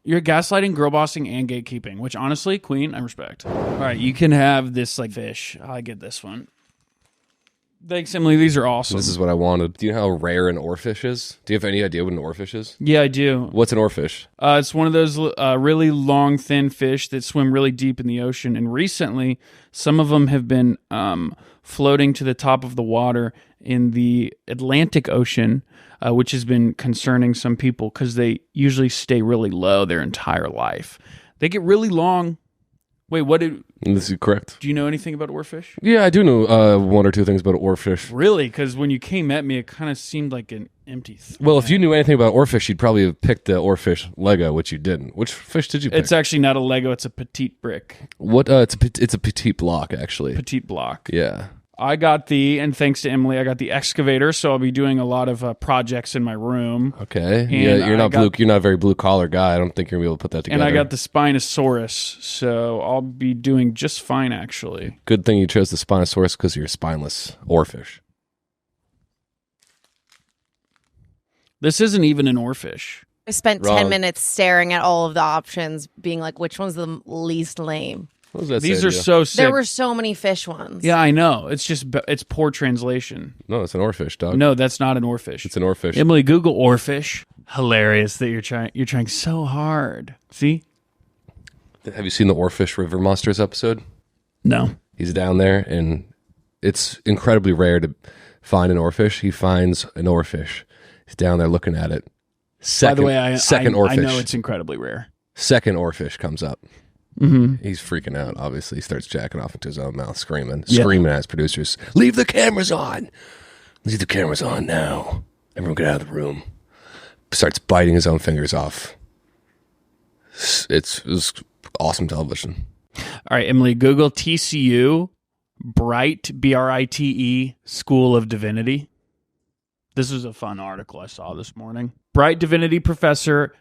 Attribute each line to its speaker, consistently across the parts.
Speaker 1: You're gaslighting, girl bossing, and gatekeeping, which honestly, queen, I respect. All right, you can have this like fish. I get this one. Thanks, Emily. These are awesome.
Speaker 2: This is what I wanted. Do you know how rare an oarfish is? Do you have any idea what an oarfish is?
Speaker 1: Yeah, I do.
Speaker 2: What's an oarfish?
Speaker 1: It's one of those really long, thin fish that swim really deep in the ocean. And recently, some of them have been floating to the top of the water in the Atlantic Ocean, which has been concerning some people because they usually stay really low their entire life. They get really long. Wait, what did...
Speaker 2: This is correct.
Speaker 1: Do you know anything about oarfish?
Speaker 2: Yeah, I do know one or two things about oarfish.
Speaker 1: Really? Because when you came at me, it kind of seemed like an empty thing.
Speaker 2: Well, if you knew anything about oarfish, you'd probably have picked the oarfish Lego, which you didn't. Which fish did you pick?
Speaker 1: It's actually not a Lego. It's a petite brick.
Speaker 2: What? It's a petite block, actually.
Speaker 1: Petite block.
Speaker 2: Yeah.
Speaker 1: I got and thanks to Emily, I got the excavator, so I'll be doing a lot of projects in my room.
Speaker 2: Okay.
Speaker 1: And
Speaker 2: yeah, you're not a very blue collar guy. I don't think you're gonna be able to put that together.
Speaker 1: And I got the Spinosaurus, so I'll be doing just fine, actually.
Speaker 2: Good thing you chose the Spinosaurus because you're spineless oarfish.
Speaker 1: This isn't even an oarfish.
Speaker 3: I spent
Speaker 2: Wrong.
Speaker 3: 10 minutes staring at all of the options, being like, which one's the least lame?
Speaker 2: What does that
Speaker 1: These
Speaker 2: say
Speaker 1: are
Speaker 2: to you?
Speaker 1: so sick.
Speaker 3: There were so many fish ones.
Speaker 1: Yeah, I know. It's just it's poor translation.
Speaker 2: No, it's an oarfish, dog.
Speaker 1: No, that's not an oarfish.
Speaker 2: It's an oarfish.
Speaker 1: Emily, Google oarfish. Hilarious that you're trying so hard. See?
Speaker 2: Have you seen the Oarfish River Monsters episode?
Speaker 1: No.
Speaker 2: He's down there, and it's incredibly rare to find an oarfish. He finds an oarfish. He's down there looking at it.
Speaker 1: By the way,
Speaker 2: second oarfish.
Speaker 1: I know it's incredibly rare.
Speaker 2: Second oarfish comes up.
Speaker 1: Mm-hmm.
Speaker 2: He's freaking out, obviously. He starts jacking off into his own mouth, screaming
Speaker 1: Yeah.
Speaker 2: at his producers. Leave the cameras on! Leave the cameras on now. Everyone get out of the room. Starts biting his own fingers off. It was awesome television.
Speaker 1: All right, Emily, Google TCU, Brite, B-R-I-T-E, School of Divinity. This was a fun article I saw this morning. Brite Divinity professor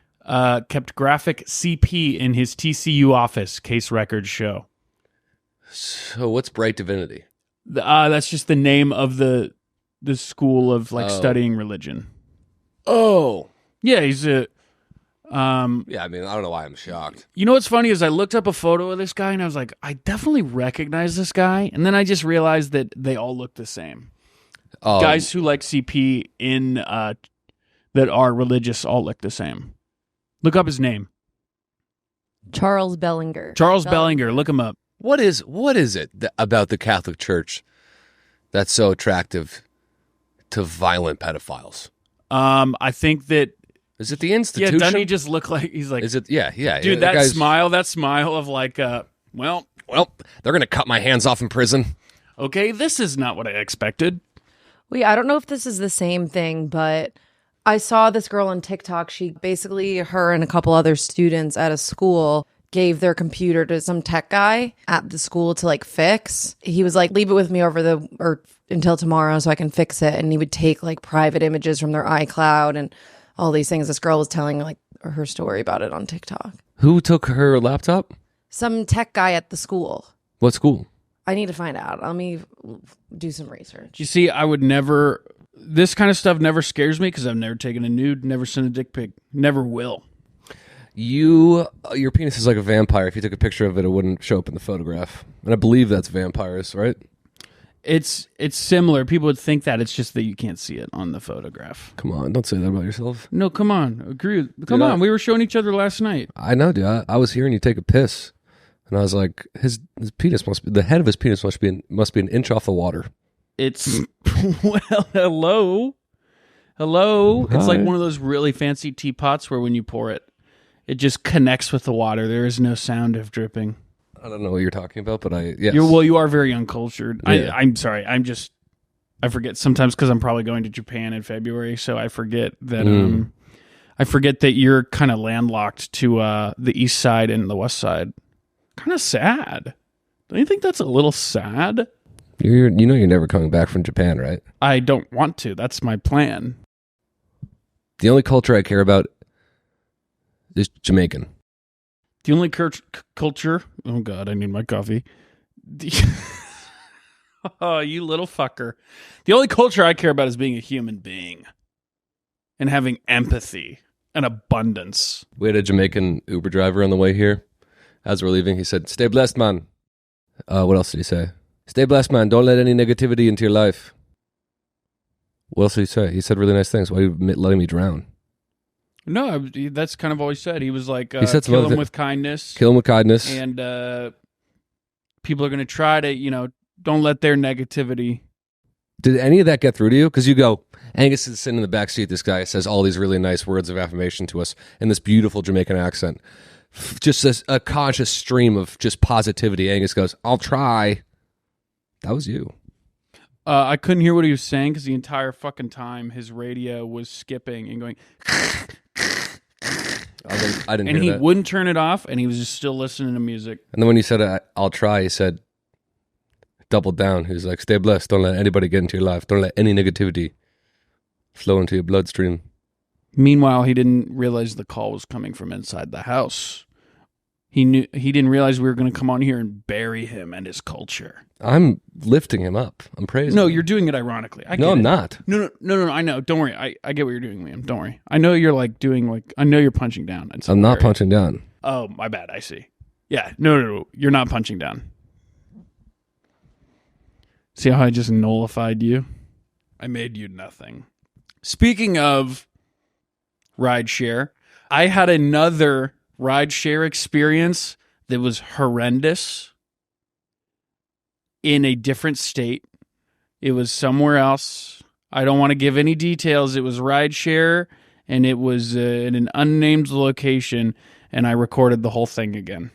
Speaker 1: kept graphic CP in his TCU office, case records show.
Speaker 2: So what's Bright Divinity?
Speaker 1: That's just the name of the school of studying religion.
Speaker 2: Oh.
Speaker 1: Yeah, he's a...
Speaker 2: Yeah, I mean, I don't know why I'm shocked.
Speaker 1: You know what's funny is I looked up a photo of this guy and I was like, I definitely recognize this guy. And then I just realized that they all look the same. Guys who like CP in that are religious all look the same. Look up his name.
Speaker 3: Charles Bellinger.
Speaker 1: Charles Bellinger. Look him up.
Speaker 2: What is it about the Catholic Church that's so attractive to violent pedophiles?
Speaker 1: I think that...
Speaker 2: Is it the institution?
Speaker 1: Yeah, doesn't he just look like... He's like...
Speaker 2: Is it? Yeah.
Speaker 1: Dude,
Speaker 2: yeah,
Speaker 1: that smile of like, well,
Speaker 2: they're going to cut my hands off in prison.
Speaker 1: Okay, this is not what I expected.
Speaker 3: Wait, I don't know if this is the same thing, but I saw this girl on TikTok. She basically, her and a couple other students at a school gave their computer to some tech guy at the school to like fix. He was like, leave it with me or until tomorrow so I can fix it. And he would take like private images from their iCloud and all these things. This girl was telling like her story about it on TikTok.
Speaker 2: Who took her laptop?
Speaker 3: Some tech guy at the school.
Speaker 2: What school?
Speaker 3: I need to find out. Let me do some research.
Speaker 1: You see, I would never... This kind of stuff never scares me because I've never taken a nude, never sent a dick pic, never will.
Speaker 2: Your penis is like a vampire. If you took a picture of it, it wouldn't show up in the photograph. And I believe that's vampires, right?
Speaker 1: It's similar. People would think that. It's just that you can't see it on the photograph.
Speaker 2: Come on, don't say that about yourself.
Speaker 1: No, come on. Agree. Come on. We were showing each other last night.
Speaker 2: I know, dude. I was hearing you take a piss. And I was like, his penis must be... The head of his penis must be an inch off the water.
Speaker 1: It's... Well, hello. Hello.
Speaker 2: Hi.
Speaker 1: It's like one of those really fancy teapots where when you pour it, it just connects with the water. There is no sound of dripping.
Speaker 2: I don't know what you're talking about, but yes.
Speaker 1: You are very uncultured.
Speaker 2: Yeah.
Speaker 1: I'm sorry. I forget sometimes because I'm probably going to Japan in February, so I forget that you're kind of landlocked to the east side and the west side. Kind of sad. Don't you think that's a little sad?
Speaker 2: You're never coming back from Japan, right?
Speaker 1: I don't want to. That's my plan.
Speaker 2: The only culture I care about is Jamaican.
Speaker 1: The only culture... Oh, God, I need my coffee. Oh, you little fucker. The only culture I care about is being a human being and having empathy. an abundance.
Speaker 2: We had a Jamaican Uber driver on the way here. As we're leaving, he said, "Stay blessed, man." What else did he say? "Stay blessed, man. Don't let any negativity into your life." What else did he say? He said really nice things. Why are you letting me drown?
Speaker 1: No, that's kind of all he said. He was like,
Speaker 2: He said
Speaker 1: kill him with kindness.
Speaker 2: Kill him with kindness.
Speaker 1: And people are going to try to, don't let their negativity.
Speaker 2: Did any of that get through to you? Because you go, Angus is sitting in the back seat. This guy says all these really nice words of affirmation to us in this beautiful Jamaican accent. Just a conscious stream of just positivity. Angus goes, "I'll try." That was you.
Speaker 1: I couldn't hear what he was saying because the entire fucking time his radio was skipping and going.
Speaker 2: I didn't hear that.
Speaker 1: And he wouldn't turn it off, and he was just still listening to music.
Speaker 2: And then when you said, "I'll try," he said, doubled down. He was like, "Stay blessed. Don't let anybody get into your life. Don't let any negativity flow into your bloodstream."
Speaker 1: Meanwhile, he didn't realize the call was coming from inside the house. He didn't realize we were going to come on here and bury him and his culture.
Speaker 2: I'm lifting him up. I'm praising
Speaker 1: No,
Speaker 2: him.
Speaker 1: you're doing it ironically.
Speaker 2: No, I'm not.
Speaker 1: No, I know. Don't worry. I get what you're doing, Liam. Don't worry. I know you're I know you're punching down.
Speaker 2: I'm not punching down.
Speaker 1: Oh, my bad. I see. Yeah. No. You're not punching down. See how I just nullified you? I made you nothing. Speaking of rideshare, I had another rideshare experience that was horrendous in a different state. It was somewhere else. I don't want to give any details. It was rideshare, and it was in an unnamed location, and I recorded the whole thing again.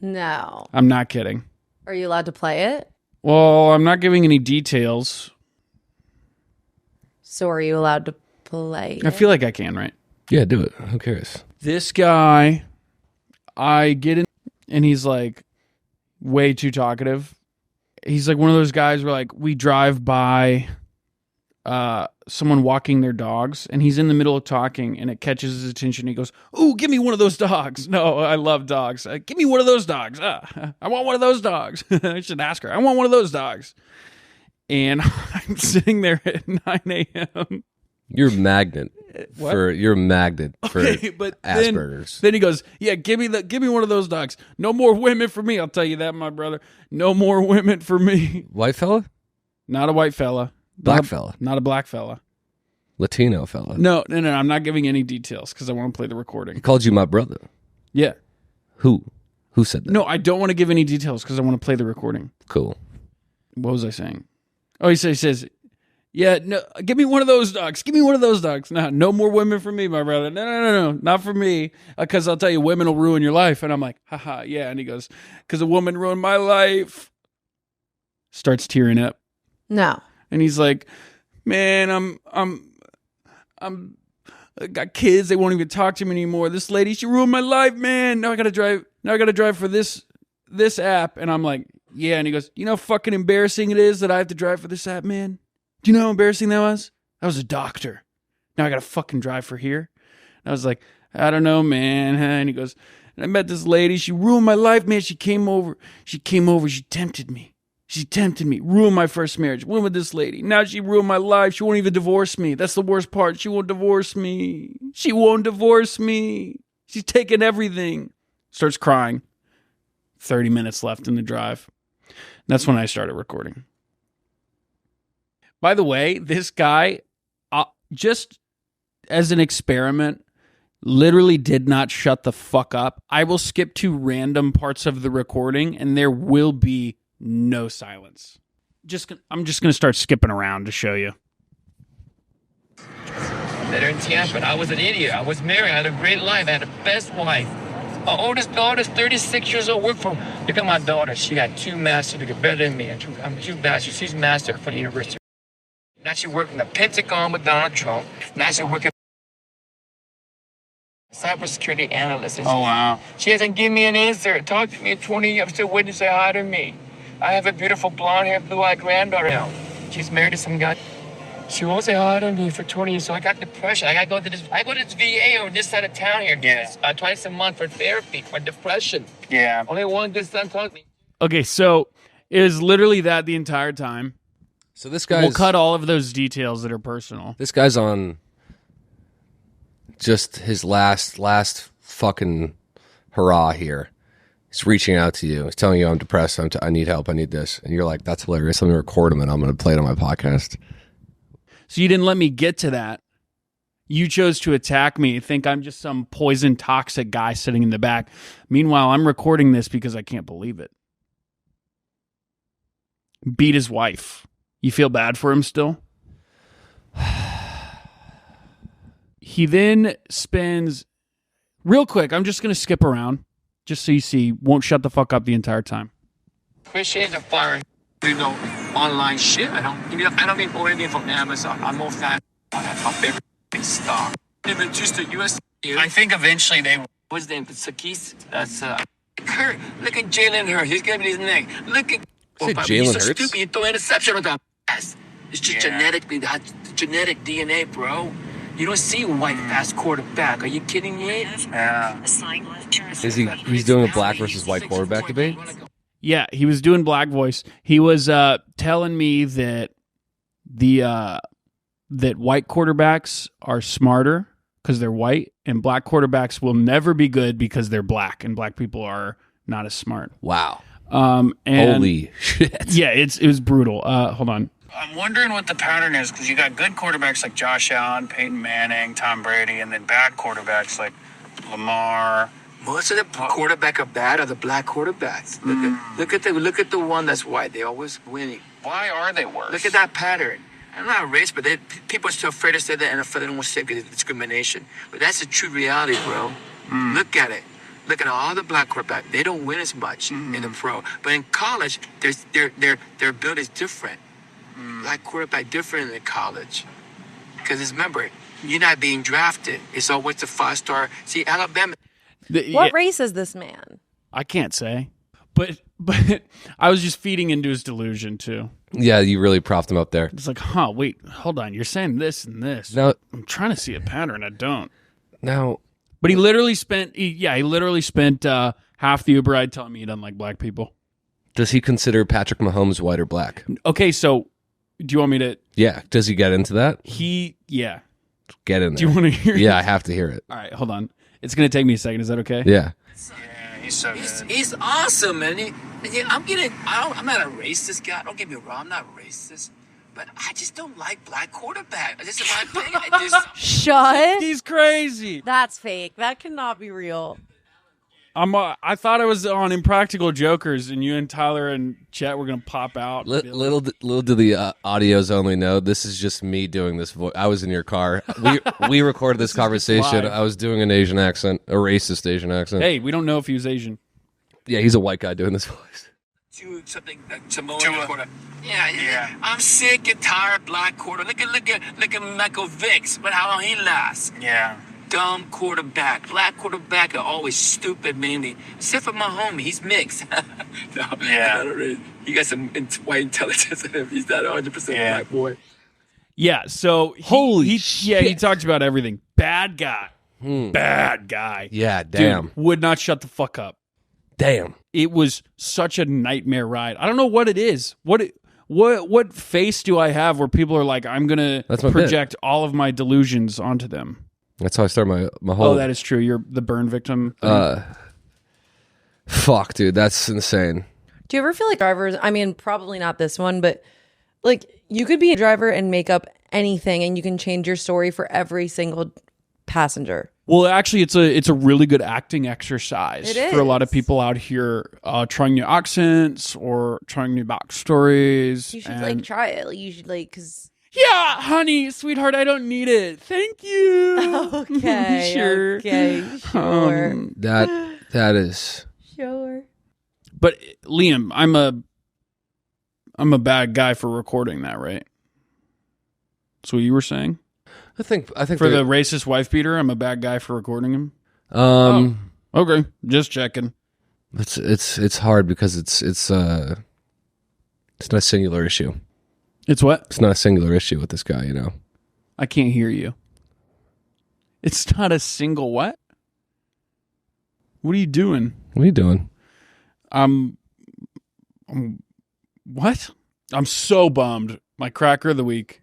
Speaker 3: No.
Speaker 1: I'm not kidding.
Speaker 3: Are you allowed to play it?
Speaker 1: Well, I'm not giving any details.
Speaker 3: So are you allowed to play it?
Speaker 1: I feel like I can, right?
Speaker 2: Yeah, do it. Who cares?
Speaker 1: This guy, I get in, and he's like way too talkative. He's like one of those guys where like we drive by someone walking their dogs, and he's in the middle of talking, and it catches his attention. He goes, "Ooh, give me one of those dogs." No, I love dogs. Give me one of those dogs. I want one of those dogs. I should ask her. I want one of those dogs. And I'm sitting there at 9 a.m.
Speaker 2: You're a magnet for
Speaker 1: but
Speaker 2: Asperger's.
Speaker 1: Then he goes, "Yeah, give me one of those dogs. No more women for me. I'll tell you that, my brother. No more women for me."
Speaker 2: White fella?
Speaker 1: Not a white fella.
Speaker 2: Black fella?
Speaker 1: Not a black fella.
Speaker 2: Latino fella?
Speaker 1: No. I'm not giving any details because I want to play the recording.
Speaker 2: He called you my brother.
Speaker 1: Yeah.
Speaker 2: Who? Who said that?
Speaker 1: No, I don't want to give any details because I want to play the recording.
Speaker 2: Cool.
Speaker 1: What was I saying? Oh, he says, "Yeah, no, give me one of those dogs. Give me one of those dogs. No more women for me, my brother. No, not for me. Because I'll tell you, women will ruin your life." And I'm like, haha, yeah. And he goes, "Because a woman ruined my life." Starts tearing up.
Speaker 3: No.
Speaker 1: And he's like, "Man, I got kids. They won't even talk to me anymore. This lady, she ruined my life, man. Now I got to drive for this app." And I'm like, "Yeah." And he goes, "You know how fucking embarrassing it is that I have to drive for this app, man? Do you know how embarrassing that was? I was a doctor. Now I got to fucking drive for here." And I was like, "I don't know, man." And he goes, "And I met this lady. She ruined my life, man. She came over. She tempted me. Ruined my first marriage. Went with this lady. Now she ruined my life. She won't even divorce me. That's the worst part. She won't divorce me. She's taken everything." Starts crying. 30 minutes left in the drive. That's when I started recording. By the way, this guy, just as an experiment, literally did not shut the fuck up. I will skip to random parts of the recording, and there will be no silence. I'm just going to start skipping around to show you.
Speaker 4: Met her in Tampa. I was an idiot. I was married. I had a great life. I had the best wife. My oldest daughter's 36 years old. Look at my daughter. She got 2 masters degree, better than me. I'm 2 masters. She's master from the university. Now she working in the Pentagon with Donald Trump. Now she working cybersecurity analyst.
Speaker 1: Oh, wow.
Speaker 4: She hasn't given me an answer. Talked to me in 20 years. I'm still waiting to say hi to me. I have a beautiful blonde hair, blue-eyed granddaughter now. She's married to some guy. She won't say hi to me for 20 years, so I got depression. I go to this VA on this side of town here. Yeah. Twice a month for therapy, for depression. Yeah. Only one good son talked to me.
Speaker 1: Okay, so it is literally that the entire time.
Speaker 2: So this guy's...
Speaker 1: We'll cut all of those details that are personal.
Speaker 2: This guy's on just his last fucking hurrah here. He's reaching out to you. He's telling you, I'm depressed. I need help. I need this. And you're like, that's hilarious. Let me record him and I'm going to play it on my podcast.
Speaker 1: So you didn't let me get to that. You chose to attack me, think I'm just some poison toxic guy sitting in the back. Meanwhile, I'm recording this because I can't believe it. Beat his wife. You feel bad for him still? He then spends... Real quick, I'm just going to skip around. Just so you see, won't shut the fuck up the entire time.
Speaker 4: Appreciate the fire, online shit. I don't need more anything from Amazon. I'm more fan of my favorite star. Even just the US. I think eventually they. What's his name? Sakis. That's Kurt. Look at Jalen Hurts. He's gonna be his name. Look at.
Speaker 2: Jalen Hurts.
Speaker 4: Stupid. You throw interception on the pass. It's just genetic DNA, bro. You don't see a white fast quarterback. Are you kidding me? Yeah.
Speaker 2: Is he's doing a black versus white quarterback debate?
Speaker 1: Yeah, he was doing black voice. He was telling me that that white quarterbacks are smarter because they're white, and black quarterbacks will never be good because they're black, and black people are not as smart.
Speaker 2: Wow.
Speaker 1: And
Speaker 2: holy shit.
Speaker 1: Yeah, it was brutal. Hold on.
Speaker 5: I'm wondering what the pattern is, because you got good quarterbacks like Josh Allen, Peyton Manning, Tom Brady, and then bad quarterbacks like Lamar.
Speaker 4: Most of the quarterback are bad are the black quarterbacks. Look at the one that's white. They always winning.
Speaker 5: Why are they worse?
Speaker 4: Look at that pattern. I'm not a race, but people are still afraid to say that, and they don't want to say it because it's discrimination. But that's the true reality, bro. Look at it. Look at all the black quarterbacks. They don't win as much in the pro. But in college, their build is different. Black quarterback different in college. Because remember, you're not being drafted. It's always the 5-star. See, Alabama.
Speaker 3: What race is this man?
Speaker 1: I can't say. But I was just feeding into his delusion too.
Speaker 2: Yeah, you really propped him up there.
Speaker 1: It's like, wait, hold on. You're saying this and this.
Speaker 2: Now,
Speaker 1: I'm trying to see a pattern. I don't.
Speaker 2: Now,
Speaker 1: but he literally spent half the Uber ride telling me he doesn't like black people.
Speaker 2: Does he consider Patrick Mahomes white or black?
Speaker 1: Okay, so do you want me to?
Speaker 2: Yeah. Does he get into that?
Speaker 1: Yeah.
Speaker 2: Get in there.
Speaker 1: Do you want to hear?
Speaker 2: Yeah, I have to hear it.
Speaker 1: All right, hold on. It's going to take me a second. Is that okay?
Speaker 2: Yeah.
Speaker 5: He's so good.
Speaker 4: He's awesome, man. I'm not a racist guy. Don't get me wrong. I'm not racist. But I just don't like black quarterback. This is my thing.
Speaker 3: Shut.
Speaker 1: He's crazy.
Speaker 3: That's fake. That cannot be real.
Speaker 1: I thought I was on Impractical Jokers, and you and Tyler and Chet were gonna pop out.
Speaker 2: Little do the audios only know, this is just me doing this voice. I was in your car. We recorded this conversation. I was doing an Asian accent, a racist Asian accent.
Speaker 1: Hey, we don't know if he was Asian.
Speaker 2: Yeah, he's a white guy doing this voice.
Speaker 4: Something like Samoan quarter. Yeah. I'm sick and tired of black quarter. Look at Michael Vick. But how long he lasts?
Speaker 5: Yeah.
Speaker 4: Dumb quarterback. Black quarterback are always stupid, mainly. Except for my homie, he's mixed. He got some white intelligence in him. He's not 100% black boy.
Speaker 1: Yeah, so he talked about everything. Bad guy. Bad guy.
Speaker 2: Yeah, damn.
Speaker 1: Dude, would not shut the fuck up.
Speaker 2: Damn.
Speaker 1: It was such a nightmare ride. I don't know what it is. What face do I have where people are like, I'm going to project all of my delusions onto them?
Speaker 2: That's how I start my whole...
Speaker 1: Oh, that is true. You're the burn victim.
Speaker 2: Fuck, dude. That's insane.
Speaker 3: Do you ever feel like drivers, I mean, probably not this one, but like you could be a driver and make up anything and you can change your story for every single passenger?
Speaker 1: Well, actually, it's a really good acting exercise
Speaker 3: It
Speaker 1: for a lot of
Speaker 3: is.
Speaker 1: people out here trying new accents or trying new backstories.
Speaker 3: You should try it. You should because...
Speaker 1: Yeah, honey, sweetheart, I don't need it. Thank you.
Speaker 3: Okay.
Speaker 1: Sure.
Speaker 3: Okay. Sure.
Speaker 2: That is...
Speaker 3: Sure.
Speaker 1: But Liam, I'm a bad guy for recording that, right? That's what you were saying?
Speaker 2: I think
Speaker 1: For the racist wife beater, I'm a bad guy for recording him. Okay, just checking.
Speaker 2: It's hard because it's not a singular issue.
Speaker 1: It's what?
Speaker 2: It's not a singular issue with this guy, you know.
Speaker 1: I can't hear you. It's not a single what? What are you doing?
Speaker 2: What are you doing?
Speaker 1: What? I'm so bummed. My cracker of the week.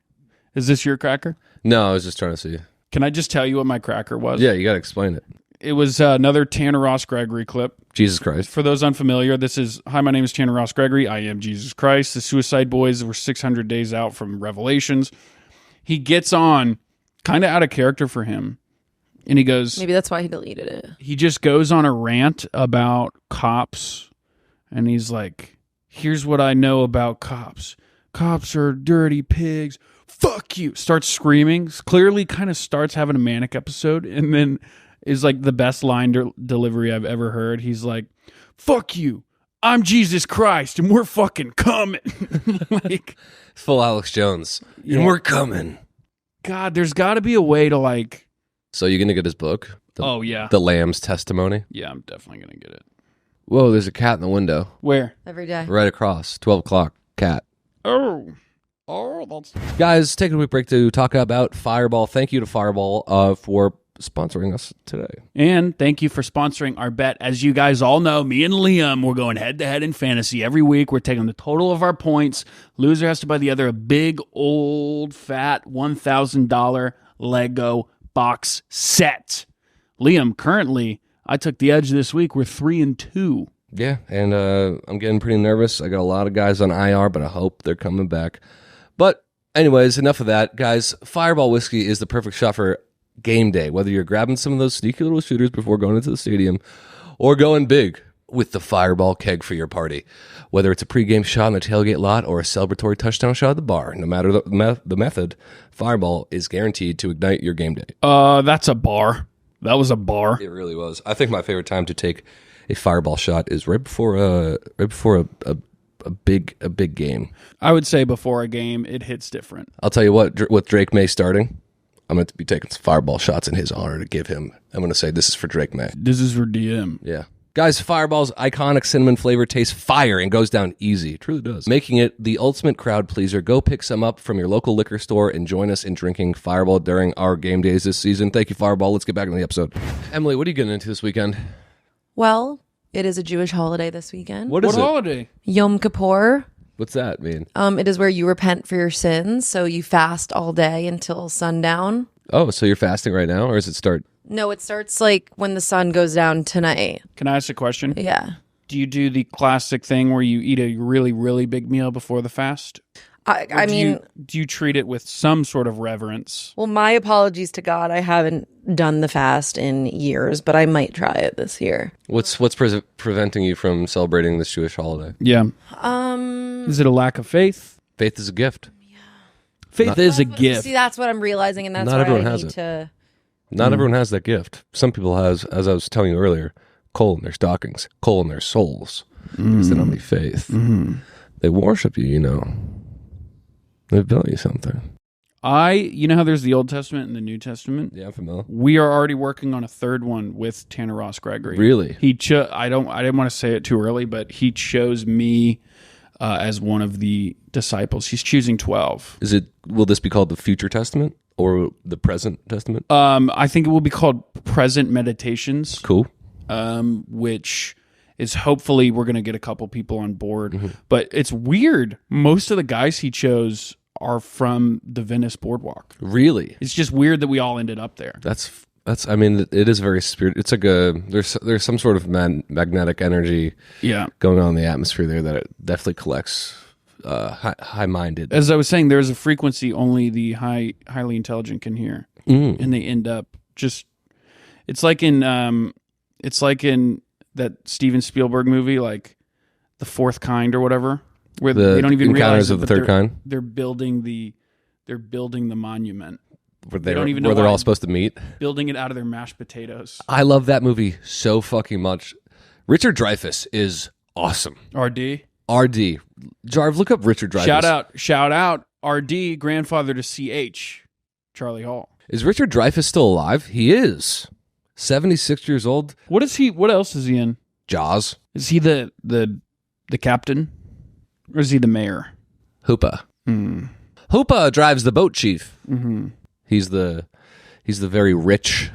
Speaker 1: Is this your cracker?
Speaker 2: No, I was just trying to see.
Speaker 1: Can I just tell you what my cracker was?
Speaker 2: Yeah, you got to explain it.
Speaker 1: It was another Tanner Ross Gregory clip.
Speaker 2: Jesus Christ.
Speaker 1: For those unfamiliar, this is, hi, my name is Tanner Ross Gregory. I am Jesus Christ. The Suicide Boys were 600 days out from Revelations. He gets on, kind of out of character for him. And he goes...
Speaker 3: Maybe that's why he deleted it.
Speaker 1: He just goes on a rant about cops. And he's like, here's what I know about cops. Cops are dirty pigs. Fuck you. Starts screaming. Clearly kind of starts having a manic episode. And then is like the best line delivery I've ever heard. He's like, fuck you. I'm Jesus Christ. And we're fucking coming. Like,
Speaker 2: full Alex Jones.
Speaker 1: Yeah.
Speaker 2: And we're coming.
Speaker 1: God, there's got to be a way to like...
Speaker 2: So you're going to get his book?
Speaker 1: Oh, yeah.
Speaker 2: The Lamb's Testimony?
Speaker 1: Yeah, I'm definitely going to get it.
Speaker 2: Whoa, there's a cat in the window.
Speaker 1: Where?
Speaker 3: Every day.
Speaker 2: Right across. 12 o'clock. Cat.
Speaker 1: Oh, that's...
Speaker 2: Guys, taking a quick break to talk about Fireball. Thank you to Fireball for sponsoring us today.
Speaker 1: And thank you for sponsoring our bet. As you guys all know, me and Liam, we're going head-to-head in fantasy every week. We're taking the total of our points. Loser has to buy the other a big, old, fat $1,000 Lego box set. Liam, currently, I took the edge this week. We're 3-2.
Speaker 2: Yeah, and I'm getting pretty nervous. I got a lot of guys on IR, but I hope they're coming back. But anyways, enough of that. Guys, Fireball Whiskey is the perfect shot for game day, whether you're grabbing some of those sneaky little shooters before going into the stadium or going big with the Fireball keg for your party. Whether it's a pregame shot in the tailgate lot or a celebratory touchdown shot at the bar, no matter the method, Fireball is guaranteed to ignite your game day.
Speaker 1: That's a bar. That was a bar.
Speaker 2: It really was. I think my favorite time to take a Fireball shot is right before a big game.
Speaker 1: I would say before a game, it hits different.
Speaker 2: I'll tell you what, with Drake May starting, I'm going to be taking some Fireball shots in his honor to give him. I'm going to say this is for Drake May.
Speaker 1: This is for DM.
Speaker 2: Yeah. Guys, Fireball's iconic cinnamon flavor tastes fire and goes down easy. It truly does. Making it the ultimate crowd pleaser. Go pick some up from your local liquor store and join us in drinking Fireball during our game days this season. Thank you, Fireball. Let's get back into the episode. Emily, what are you getting into this weekend?
Speaker 3: Well, it is a Jewish holiday this weekend.
Speaker 2: What is it?
Speaker 1: holiday?
Speaker 3: Yom Kippur.
Speaker 2: What's that mean?
Speaker 3: It is where you repent for your sins. So you fast all day until sundown.
Speaker 2: Oh, so you're fasting right now, or does it start?
Speaker 3: No, it starts like when the sun goes down tonight.
Speaker 1: Can I ask a question?
Speaker 3: Yeah.
Speaker 1: Do you do the classic thing where you eat a really, really big meal before the fast?
Speaker 3: I mean,
Speaker 1: do you treat it with some sort of reverence?
Speaker 3: well, my apologies to God. I haven't done the fast in years, but I might try it this year.
Speaker 2: What's preventing you from celebrating this Jewish holiday?
Speaker 1: Yeah. Is it a lack of faith?
Speaker 2: Faith is a gift.
Speaker 1: Faith is a gift.
Speaker 3: See, that's what I'm realizing, and that's
Speaker 2: Not
Speaker 3: why
Speaker 2: everyone
Speaker 3: I
Speaker 2: has
Speaker 3: need
Speaker 2: it.
Speaker 3: to.
Speaker 2: Not everyone has that gift. Some people has, as I was telling you earlier, coal in their stockings, coal in their souls, because they don't have any faith. They worship you, you know. They value something.
Speaker 1: You know how there's the Old Testament and the New Testament?
Speaker 2: Yeah, I'm familiar.
Speaker 1: We are already working on a third one with Tanner Ross Gregory.
Speaker 2: Really?
Speaker 1: I didn't want to say it too early, but he chose me as one of the disciples. He's choosing 12.
Speaker 2: Will this be called the Future Testament or the Present Testament?
Speaker 1: I think it will be called Present Meditations.
Speaker 2: Cool.
Speaker 1: Which is hopefully we're going to get a couple people on board. But it's weird. Most of the guys he chose are from the Venice Boardwalk.
Speaker 2: Really?
Speaker 1: It's just weird that we all ended up there.
Speaker 2: That's. I mean, it is very spirit. It's like there's some sort of magnetic energy, going on in the atmosphere there that it definitely collects high-minded.
Speaker 1: As I was saying, there's a frequency only the highly intelligent can hear, and they end up just. It's like in that Steven Spielberg movie, like The Fourth Kind or whatever, where they don't even realize
Speaker 2: of the third kind.
Speaker 1: They're building the monument.
Speaker 2: Where
Speaker 1: don't even know
Speaker 2: they're
Speaker 1: why.
Speaker 2: all supposed to meet.
Speaker 1: Building it out of their mashed potatoes.
Speaker 2: I love that movie so fucking much. Richard Dreyfuss is awesome.
Speaker 1: RD.
Speaker 2: Jarv, look up Richard Dreyfuss.
Speaker 1: Shout out. RD, grandfather to CH, Charlie Hall.
Speaker 2: Is Richard Dreyfuss still alive? He is. 76 years old.
Speaker 1: What else is he in?
Speaker 2: Jaws.
Speaker 1: Is he the captain? Or is he the mayor?
Speaker 2: Hoopa. Hoopa drives the boat chief. He's the very rich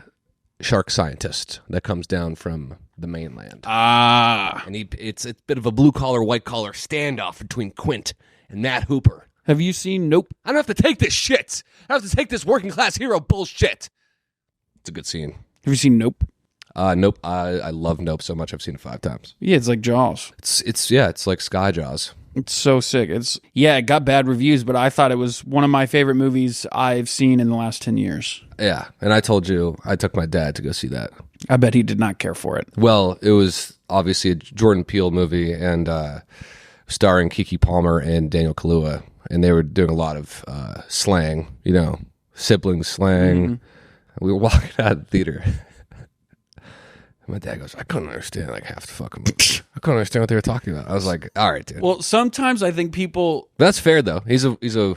Speaker 2: shark scientist that comes down from the mainland. And it's a bit of a blue collar, white collar standoff between Quint and Matt Hooper.
Speaker 1: Have you seen? Nope.
Speaker 2: I don't have to take this shit. I don't have to take this working class hero bullshit. a good scene.
Speaker 1: Have you seen Nope?
Speaker 2: Nope. I love Nope so much. I've seen it 5 times.
Speaker 1: Yeah, it's like Jaws.
Speaker 2: It's like Sky Jaws.
Speaker 1: It's so sick. It got bad reviews, but I thought it was one of my favorite movies I've seen in the last 10 years.
Speaker 2: Yeah, and I told you I took my dad to go see that.
Speaker 1: I bet he did not care for it.
Speaker 2: Well, it was obviously a Jordan Peele movie and starring Keke Palmer and Daniel Kaluuya, and they were doing a lot of slang, sibling slang. We were walking out of the theater. My dad goes, I couldn't understand like half the fucking movie. I couldn't understand what they were talking about. I was like, all right, dude.
Speaker 1: Well, sometimes I think people...
Speaker 2: That's fair, though. He's a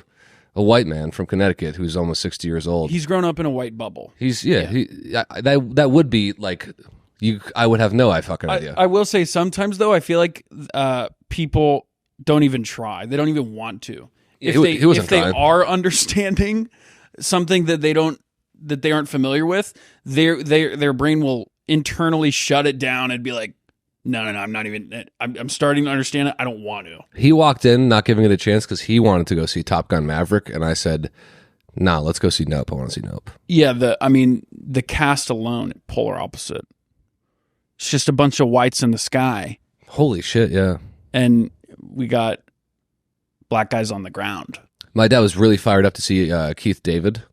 Speaker 2: white man from Connecticut who's almost 60 years old.
Speaker 1: He's grown up in a white bubble.
Speaker 2: That would be like... I would have no fucking idea.
Speaker 1: I will say sometimes, though, I feel like people don't even try. They don't even want to. If they are understanding something that they aren't familiar with, their brain will internally shut it down and be like, no, I'm not even, I'm starting to understand it. I don't want to.
Speaker 2: He walked in not giving it a chance because he wanted to go see Top Gun Maverick, and I said, nah, let's go see Nope. I want to see Nope.
Speaker 1: Yeah, the cast alone, polar opposite. It's just a bunch of whites in the sky.
Speaker 2: Holy shit, yeah.
Speaker 1: And we got black guys on the ground.
Speaker 2: My dad was really fired up to see Keith David.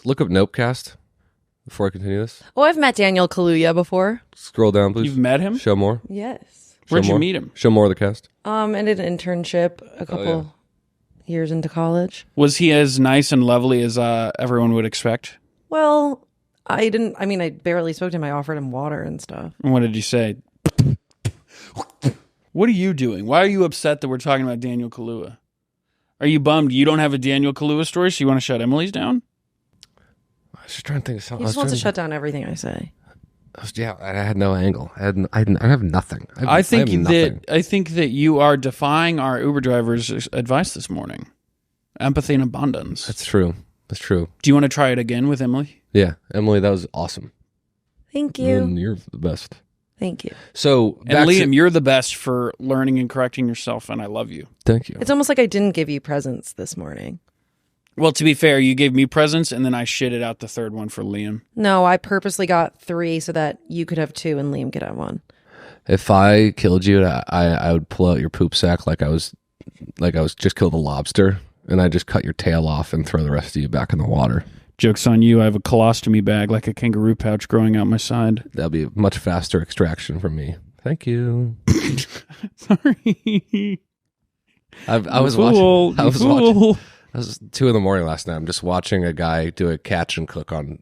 Speaker 2: Look up Nope cast before I continue this.
Speaker 3: Oh, I've met Daniel Kaluuya before.
Speaker 2: Scroll down, please.
Speaker 1: You've met him?
Speaker 2: Show more.
Speaker 3: Yes.
Speaker 1: Where'd you meet him?
Speaker 2: Show more of the cast.
Speaker 3: I did an internship a couple years into college.
Speaker 1: Was he as nice and lovely as everyone would expect?
Speaker 3: Well, I barely spoke to him. I offered him water and stuff.
Speaker 1: And what did you say? What are you doing? Why are you upset that we're talking about Daniel Kaluuya? Are you bummed you don't have a Daniel Kaluuya story, so you want to shut Emily's down?
Speaker 2: I was just trying to think of something.
Speaker 3: He just wants to shut down everything I say.
Speaker 2: I had no angle. I have nothing.
Speaker 1: I think that you are defying our Uber driver's advice this morning. Empathy and abundance.
Speaker 2: That's true. Do
Speaker 1: you want to try it again with Emily?
Speaker 2: Yeah, Emily, that was awesome.
Speaker 3: Thank you.
Speaker 2: And you're the best.
Speaker 3: Thank you.
Speaker 2: So,
Speaker 1: and Liam, you're the best for learning and correcting yourself, and I love you.
Speaker 2: Thank you.
Speaker 3: It's almost like I didn't give you presents this morning.
Speaker 1: Well, to be fair, you gave me presents, and then I shitted out the third one for Liam.
Speaker 3: No, I purposely got 3 so that you could have 2 and Liam could have 1.
Speaker 2: If I killed you, I would pull out your poop sack like I was just killed a lobster, and I just cut your tail off and throw the rest of you back in the water.
Speaker 1: Joke's on you. I have a colostomy bag like a kangaroo pouch growing out my side.
Speaker 2: That'll be a much faster extraction from me. Thank you.
Speaker 1: Sorry.
Speaker 2: I was watching. It was 2 a.m. last night. I'm just watching a guy do a catch and cook on.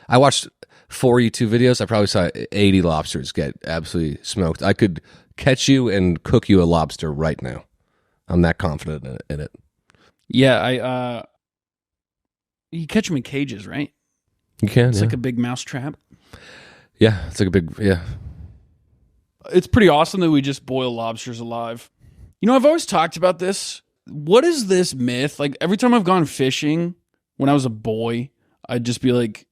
Speaker 2: I watched 4 YouTube videos. I probably saw 80 lobsters get absolutely smoked. I could catch you and cook you a lobster right now. I'm that confident in it.
Speaker 1: Yeah, you catch them in cages, right?
Speaker 2: You can.
Speaker 1: It's like a big mouse trap.
Speaker 2: Yeah, it's like a big. Yeah.
Speaker 1: It's pretty awesome that we just boil lobsters alive. I've always talked about this. What is this myth? Like every time I've gone fishing when I was a boy, I'd just be like,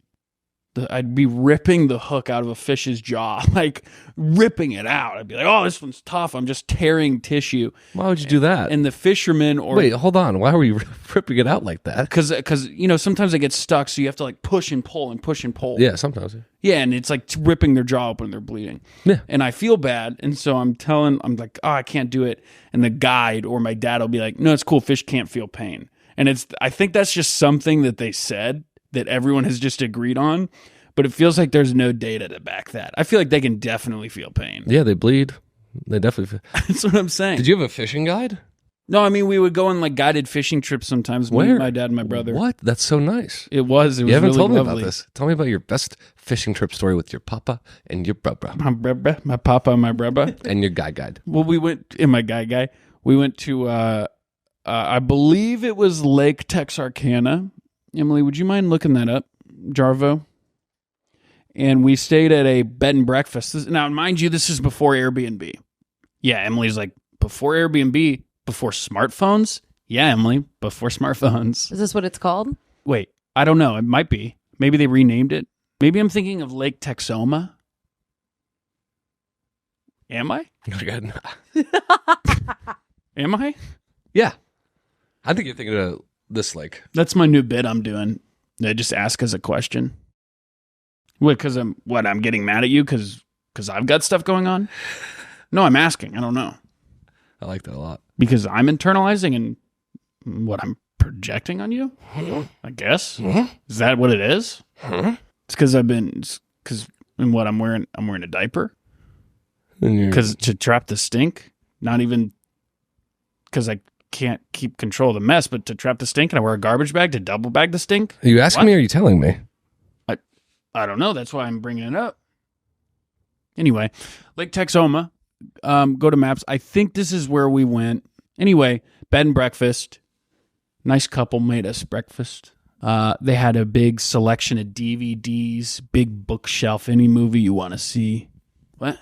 Speaker 1: I'd be ripping the hook out of a fish's jaw, like ripping it out. I'd be like, oh, this one's tough. I'm just tearing tissue.
Speaker 2: Why would you do that?
Speaker 1: And the fishermen
Speaker 2: Wait, hold on. Why were you ripping it out like that?
Speaker 1: Because sometimes they get stuck, so you have to like push and pull and push and pull.
Speaker 2: Yeah, sometimes.
Speaker 1: Yeah, and it's like ripping their jaw open and they're bleeding.
Speaker 2: Yeah.
Speaker 1: And I feel bad, and so I'm like, oh, I can't do it. And the guide or my dad will be like, no, it's cool. Fish can't feel pain. And I think that's just something that they said that everyone has just agreed on. But it feels like there's no data to back that. I feel like they can definitely feel pain.
Speaker 2: Yeah, they bleed. They definitely feel.
Speaker 1: That's what I'm saying.
Speaker 2: Did you have a fishing guide?
Speaker 1: No, I mean, we would go on like guided fishing trips sometimes.
Speaker 2: Where?
Speaker 1: Me, my dad, and my brother.
Speaker 2: What? That's so nice.
Speaker 1: It was.
Speaker 2: You haven't
Speaker 1: really
Speaker 2: told me
Speaker 1: lovely.
Speaker 2: about this. Tell me about your best fishing trip story with your papa and your brabra.
Speaker 1: My papa and my brabra.
Speaker 2: And your guide.
Speaker 1: Well, we went in my guy. We went to, I believe it was Lake Texarkana. Emily, would you mind looking that up? Jarvo? And we stayed at a bed and breakfast. Now, mind you, this is before Airbnb. Yeah, Emily's like, before Airbnb, before smartphones? Yeah, Emily, before smartphones.
Speaker 3: Is this what it's called?
Speaker 1: Wait, I don't know. It might be. Maybe they renamed it. Maybe I'm thinking of Lake Texoma. Am I? Am I?
Speaker 2: Yeah. I think you're thinking of this lake.
Speaker 1: That's my new bit I'm doing. I just ask as a question. What? Because I'm getting mad at you because I've got stuff going on. No, I'm asking. I don't know.
Speaker 2: I like that a lot.
Speaker 1: Because I'm internalizing and what I'm projecting on you. I guess is that what it is? It's because I'm wearing a diaper. Because to trap the stink, not even because I can't keep control of the mess, but to trap the stink, and I wear a garbage bag to double bag the stink.
Speaker 2: Are you asking me or are you telling me?
Speaker 1: I don't know. That's why I'm bringing it up. Anyway, Lake Texoma. Go to maps. I think this is where we went. Anyway, bed and breakfast. Nice couple made us breakfast. They had a big selection of DVDs, big bookshelf, any movie you want to see. What?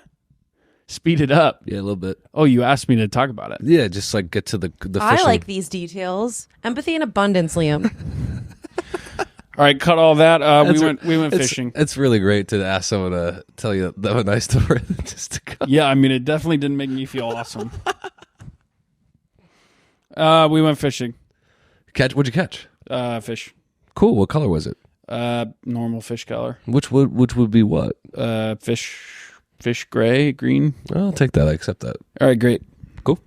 Speaker 1: Speed it up.
Speaker 2: Yeah, a little bit.
Speaker 1: Oh, you asked me to talk about it.
Speaker 2: Yeah, just like get to the fishing.
Speaker 3: I like these details. Empathy and abundance, Liam.
Speaker 1: All right, cut all that. We went fishing.
Speaker 2: It's really great to ask someone to tell you that a nice story just to go.
Speaker 1: Yeah, I mean, it definitely didn't make me feel awesome. We went fishing.
Speaker 2: What'd you catch?
Speaker 1: Fish.
Speaker 2: Cool. What color was it?
Speaker 1: Normal fish color.
Speaker 2: Which would be what?
Speaker 1: Fish gray, green.
Speaker 2: I'll take that. I accept that.
Speaker 1: All right, great.
Speaker 2: Cool.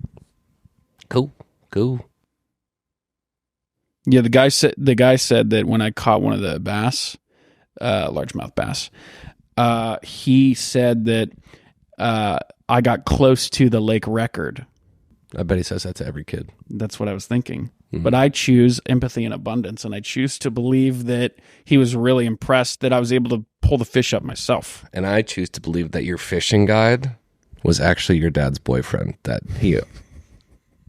Speaker 1: Yeah, the guy said that when I caught one of the bass, largemouth bass, he said that I got close to the lake record.
Speaker 2: I bet he says that to every kid.
Speaker 1: That's what I was thinking. Mm-hmm. But I choose empathy and abundance, and I choose to believe that he was really impressed that I was able to pull the fish up myself.
Speaker 2: And I choose to believe that your fishing guide was actually your dad's boyfriend, that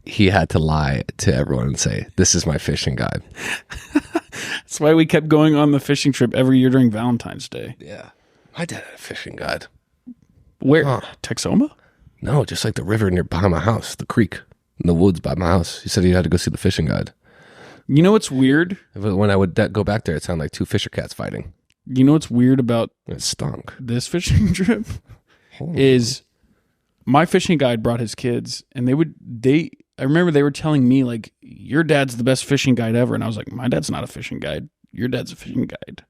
Speaker 2: he had to lie to everyone and say, "This is my fishing guide."
Speaker 1: That's why we kept going on the fishing trip every year during Valentine's Day.
Speaker 2: Yeah. My dad had a fishing guide.
Speaker 1: Where? Texoma?
Speaker 2: No, just like the river behind my house, the creek in the woods by my house. He said he had to go see the fishing guide.
Speaker 1: You know what's weird?
Speaker 2: When I would go back there, it sounded like two fisher cats fighting.
Speaker 1: You know what's weird about
Speaker 2: it stunk.
Speaker 1: This fishing trip is my fishing guide brought his kids, and I remember they were telling me, like, your dad's the best fishing guide ever. And I was like, my dad's not a fishing guide. Your dad's a fishing guide.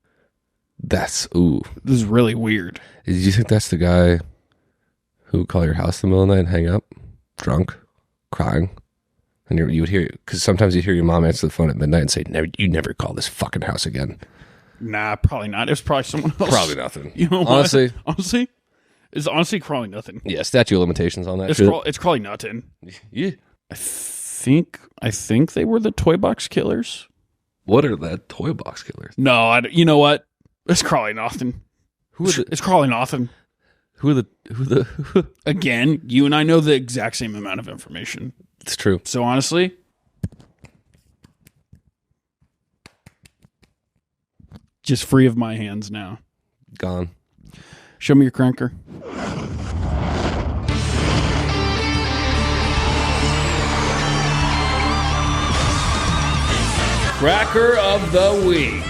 Speaker 2: This
Speaker 1: is really weird.
Speaker 2: Did you think that's the guy who would call your house in the middle of the night and hang up, drunk, crying? And you would hear, because sometimes you'd hear your mom answer the phone at midnight and say, "You never call this fucking house again."
Speaker 1: Nah, probably not. It was probably someone else.
Speaker 2: Probably nothing.
Speaker 1: You know what? Honestly, it's honestly probably nothing.
Speaker 2: Yeah, statute of limitations on that.
Speaker 1: It's probably nothing.
Speaker 2: Yeah.
Speaker 1: I think they were the Toy Box Killers.
Speaker 2: What are the Toy Box Killers?
Speaker 1: No, you know what? It's probably nothing. It's probably nothing.
Speaker 2: Who are the
Speaker 1: Again, you and I know the exact same amount of information.
Speaker 2: It's true.
Speaker 1: So honestly, just free of my hands now.
Speaker 2: Gone.
Speaker 1: Show me your cranker. Cracker of the week.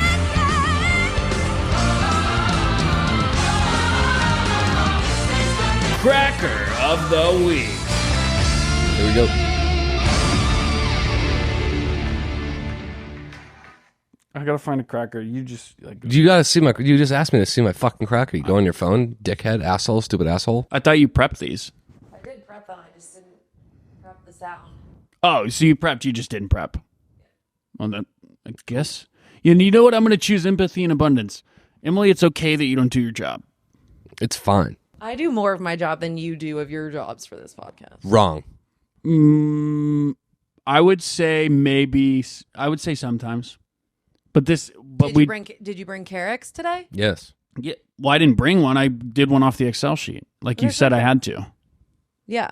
Speaker 1: Cracker of the week.
Speaker 2: Here we go.
Speaker 1: I gotta find a cracker. You just
Speaker 2: You gotta see my. You just asked me to see my fucking cracker. You go on your phone, dickhead, asshole, stupid asshole.
Speaker 1: I thought you prepped these.
Speaker 3: I did prep them. I just didn't prep the sound.
Speaker 1: Oh, so you prepped. You just didn't prep. Well, then I guess. You know what? I'm gonna choose empathy and abundance. Emily, it's okay that you don't do your job.
Speaker 2: It's fine.
Speaker 3: I do more of my job than you do of your jobs for this podcast.
Speaker 2: Wrong.
Speaker 1: I would say maybe. I would say sometimes. Did
Speaker 3: you bring Carricks today?
Speaker 2: Yes.
Speaker 1: Yeah. Well, I didn't bring one. I did one off the Excel sheet, like you said I had to.
Speaker 3: Yeah.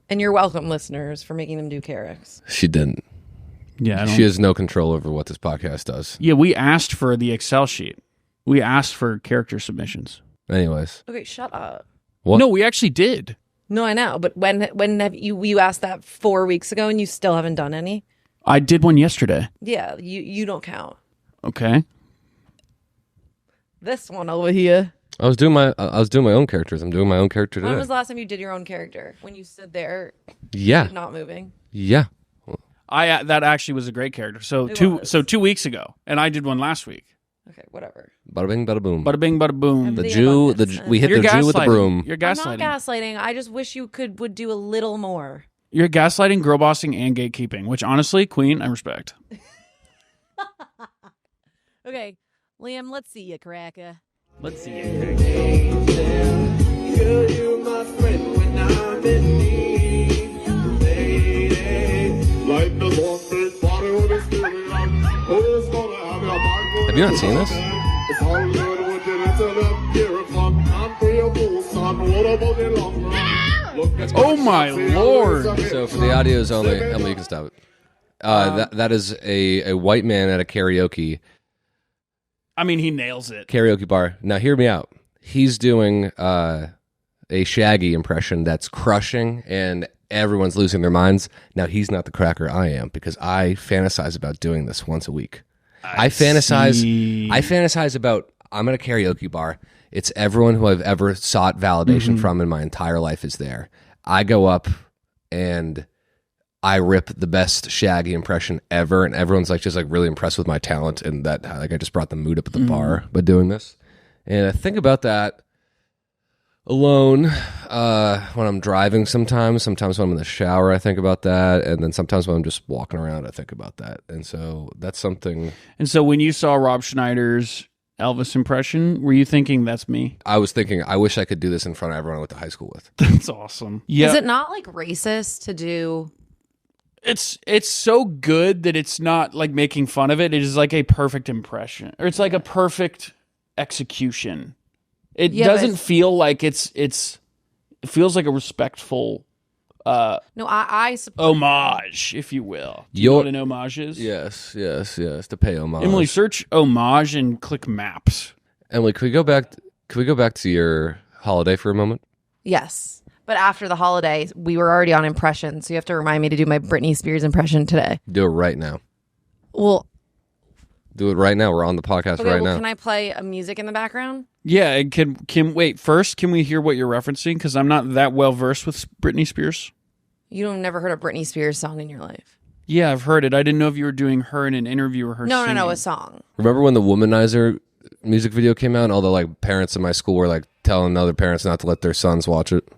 Speaker 3: And you're welcome, listeners, for making them do Carricks.
Speaker 2: She didn't.
Speaker 1: Yeah.
Speaker 2: She has no control over what this podcast does.
Speaker 1: Yeah, we asked for the Excel sheet. We asked for character submissions.
Speaker 2: Anyways.
Speaker 3: Okay, shut up.
Speaker 2: What?
Speaker 1: No, we actually did.
Speaker 3: No, I know, but when have you asked that 4 weeks ago and you still haven't done any?
Speaker 1: I did one yesterday.
Speaker 3: Yeah, you don't count.
Speaker 1: Okay.
Speaker 3: This one over here.
Speaker 2: I was doing my own characters. I'm doing my own character today.
Speaker 3: When was the last time you did your own character? When you stood there,
Speaker 2: yeah,
Speaker 3: not moving.
Speaker 2: Yeah.
Speaker 1: That actually was a great character. So 2 weeks ago, and I did one last week.
Speaker 3: Okay, whatever.
Speaker 2: Bada bing, bada boom.
Speaker 1: Bada bing, bada boom.
Speaker 2: The Jew, we hit
Speaker 1: You're
Speaker 2: the Jew with the
Speaker 1: gaslighting.
Speaker 2: broom.
Speaker 1: You're
Speaker 3: I'm
Speaker 1: gaslighting.
Speaker 3: not gaslighting. I just wish you would do a little more.
Speaker 1: You're gaslighting, girl bossing, and gatekeeping, which honestly, Queen, I respect.
Speaker 3: Okay, Liam, let's see you, cracker.
Speaker 1: Let's see it.
Speaker 6: Girl, you're my friend when I'm in need. Lady, like the Oarfish body with a steering on. Who's gonna have your mind?
Speaker 2: Have you not seen this?
Speaker 6: It's all good with it, it's a left here of fun. I'm free of fools, son. What about the long run? Look at
Speaker 1: Oh my lord.
Speaker 2: So for the audios only, Emily, you can stop it. That is a white man at a karaoke
Speaker 1: I mean, he nails it.
Speaker 2: karaoke bar. Now, hear me out. He's doing a Shaggy impression that's crushing, and everyone's losing their minds. Now, he's not the cracker I am, because I fantasize about doing this once a week. I fantasize about, I'm at a karaoke bar. It's everyone who I've ever sought validation from in my entire life is there. I go up and I rip the best Shaggy impression ever, and everyone's like just like really impressed with my talent, and that like I just brought the mood up at the bar by doing this. And I think about that alone when I'm driving sometimes when I'm in the shower I think about that, and then sometimes when I'm just walking around I think about that. And so that's something.
Speaker 1: And so when you saw Rob Schneider's Elvis impression, were you thinking that's me?
Speaker 2: I was thinking I wish I could do this in front of everyone I went to high school with.
Speaker 1: That's awesome. Yeah.
Speaker 3: Is it not like racist to do?
Speaker 1: It's so good that it's not like making fun of it. It is like a perfect impression, or it's like a perfect execution. It doesn't feel like it feels like a respectful
Speaker 3: No, I
Speaker 1: homage, if you will. Do you know what an homage is?
Speaker 2: Yes, to pay homage.
Speaker 1: Emily, search homage and click maps.
Speaker 2: Emily, can we go back to your holiday for a moment?
Speaker 3: Yes. But after the holidays, we were already on impressions, so you have to remind me to do my Britney Spears impression today.
Speaker 2: Do it right now.
Speaker 3: Well,
Speaker 2: do it right now. We're on the podcast right now.
Speaker 3: Can I play a music in the background?
Speaker 1: Yeah, and can wait, first, can we hear what you're referencing? Because I'm not that well versed with Britney Spears.
Speaker 3: You've never heard a Britney Spears song in your life?
Speaker 1: Yeah, I've heard it. I didn't know if you were doing her in an interview or her singing.
Speaker 3: No, a song.
Speaker 2: Remember when the Womanizer music video came out and all the like parents in my school were like telling other parents not to let their sons watch it?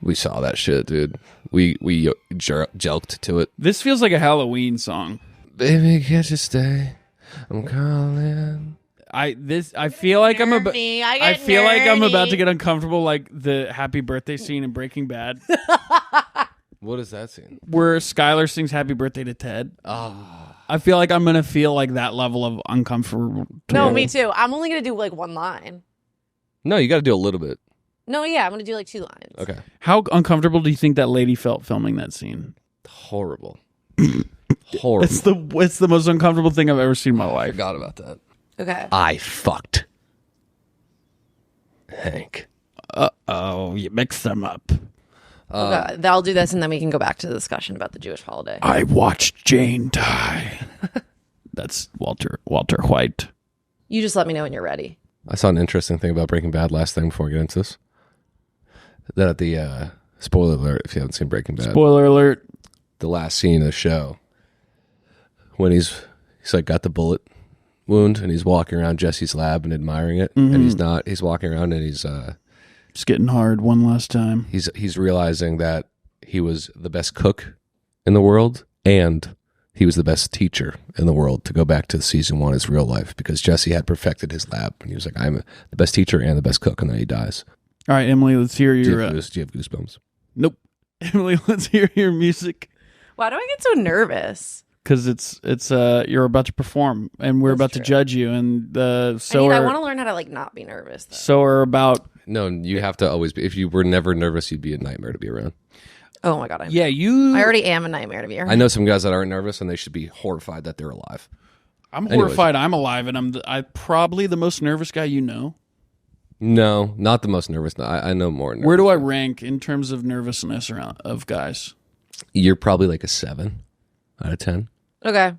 Speaker 2: We saw that shit, dude. We jelked to it.
Speaker 1: This feels like a Halloween song.
Speaker 2: Baby, can't you stay? I'm calling.
Speaker 1: I feel like I'm about to get uncomfortable, like the Happy Birthday scene in Breaking Bad.
Speaker 2: What is that scene?
Speaker 1: Where Skylar sings Happy Birthday to Ted. Oh. I feel like I'm gonna feel like that level of uncomfortable.
Speaker 3: No, me too. I'm only gonna do like one line.
Speaker 2: No, you got to do a little bit.
Speaker 3: No, yeah, I'm gonna do like 2 lines.
Speaker 2: Okay.
Speaker 1: How uncomfortable do you think that lady felt filming that scene?
Speaker 2: Horrible. Horrible.
Speaker 1: It's the most uncomfortable thing I've ever seen in my
Speaker 2: I
Speaker 1: life.
Speaker 2: forgot about that.
Speaker 3: Okay.
Speaker 2: I fucked Hank.
Speaker 1: Uh-oh, you mixed them up.
Speaker 3: Okay, I'll do this and then we can go back to the discussion about the Jewish holiday.
Speaker 1: I watched Jane die. That's Walter White.
Speaker 3: You just let me know when you're ready.
Speaker 2: I saw an interesting thing about Breaking Bad last thing before we get into this. That at the spoiler alert if you haven't seen Breaking Bad.
Speaker 1: Spoiler alert.
Speaker 2: The last scene of the show when he's like got the bullet wound and he's walking around Jesse's lab and admiring it, and he's walking around and he's
Speaker 1: just getting hard one last time.
Speaker 2: He's realizing that he was the best cook in the world and he was the best teacher in the world, to go back to season 1, his real life, because Jesse had perfected his lab and he was like, I'm the best teacher and the best cook, and then he dies.
Speaker 1: All right, Emily, let's hear your...
Speaker 2: Do you have goosebumps?
Speaker 1: Nope. Emily, let's hear your music.
Speaker 3: Why do I get so nervous?
Speaker 1: Because it's you're about to perform and we're about to judge you, and I want
Speaker 3: to learn how to like not be nervous, though.
Speaker 1: So we're about...
Speaker 2: No, you have to always be. If you were never nervous, you'd be a nightmare to be around.
Speaker 3: Oh my God. I already am a nightmare to be around.
Speaker 2: I know some guys that aren't nervous and they should be horrified that they're alive.
Speaker 1: I'm horrified I'm alive, and I'm probably the most nervous guy you know.
Speaker 2: No, not the most nervous. I know more nervous.
Speaker 1: Where do I rank in terms of nervousness of guys?
Speaker 2: You're probably like a 7 out of 10.
Speaker 3: Okay.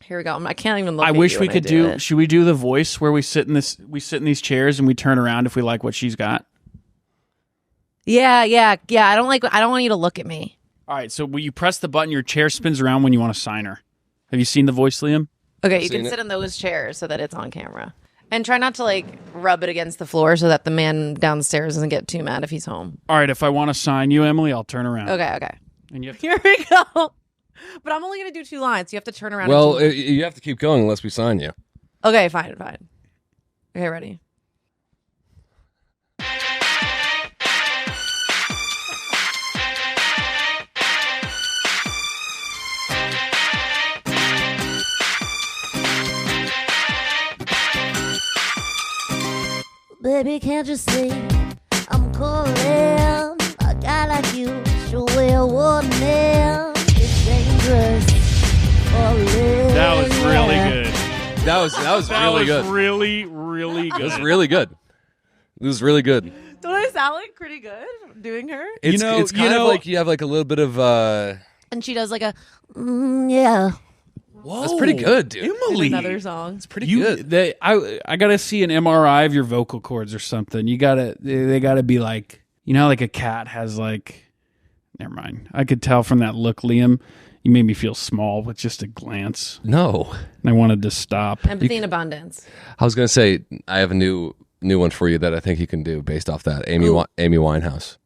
Speaker 3: Here we go. I can't even look
Speaker 1: I
Speaker 3: at
Speaker 1: wish
Speaker 3: you
Speaker 1: we
Speaker 3: when
Speaker 1: could do. Should we do the voice where we sit in these chairs and we turn around if we like what she's got?
Speaker 3: Yeah. I don't want you to look at me.
Speaker 1: All right. So when you press the button, your chair spins around when you want to sign her. Have you seen the voice, Liam?
Speaker 3: Okay, you
Speaker 2: Seen
Speaker 3: can
Speaker 2: it?
Speaker 3: sit in those chairs so that it's on camera. And try not to like rub it against the floor so that the man downstairs doesn't get too mad if he's home.
Speaker 1: All right, if I want to sign you, Emily, I'll turn around.
Speaker 3: Okay.
Speaker 1: And you have
Speaker 3: Here we go. But I'm only going to do 2 lines. So you have to turn around.
Speaker 2: Well,
Speaker 3: and
Speaker 2: you have to keep going unless we sign you.
Speaker 3: okay, fine. Okay, ready?
Speaker 7: Baby, can't you see I'm calling? A guy like you should wear a warning. It's dangerous.
Speaker 1: That was really good.
Speaker 2: That was really good.
Speaker 1: Really, really good.
Speaker 2: It was really good. It was really good.
Speaker 3: Don't I sound like pretty good doing her?
Speaker 2: It's
Speaker 1: know-
Speaker 2: it's kind
Speaker 1: you
Speaker 2: of
Speaker 1: know-
Speaker 2: like you have like a little bit of
Speaker 3: And she does like a
Speaker 7: yeah.
Speaker 1: Whoa,
Speaker 2: That's pretty good, dude.
Speaker 1: Emily.
Speaker 3: another song.
Speaker 2: pretty
Speaker 1: You,
Speaker 2: good.
Speaker 1: I gotta see an MRI of your vocal cords or something. They gotta be like, you know, how like a cat has like. Never mind. I could tell from that look, Liam. You made me feel small with just a glance,
Speaker 2: No,
Speaker 1: and I wanted to stop.
Speaker 3: Empathy and abundance.
Speaker 2: I was gonna say I have a new one for you that I think you can do based off that Amy Winehouse.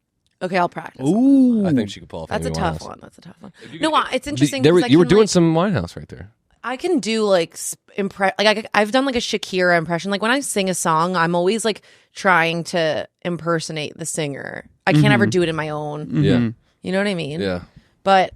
Speaker 3: Okay, I'll practice.
Speaker 1: Ooh,
Speaker 2: I think she could pull off.
Speaker 3: That's a
Speaker 2: Amy
Speaker 3: tough
Speaker 2: Winehouse.
Speaker 3: one. No, it's interesting.
Speaker 2: You
Speaker 3: 'cause I
Speaker 2: were
Speaker 3: can,
Speaker 2: doing
Speaker 3: like,
Speaker 2: some Winehouse right there.
Speaker 3: I can do like I've done like a Shakira impression. Like when I sing a song, I'm always like trying to impersonate the singer. I can't ever do it in my own.
Speaker 2: Yeah,
Speaker 3: You know what I mean?
Speaker 2: yeah.
Speaker 3: But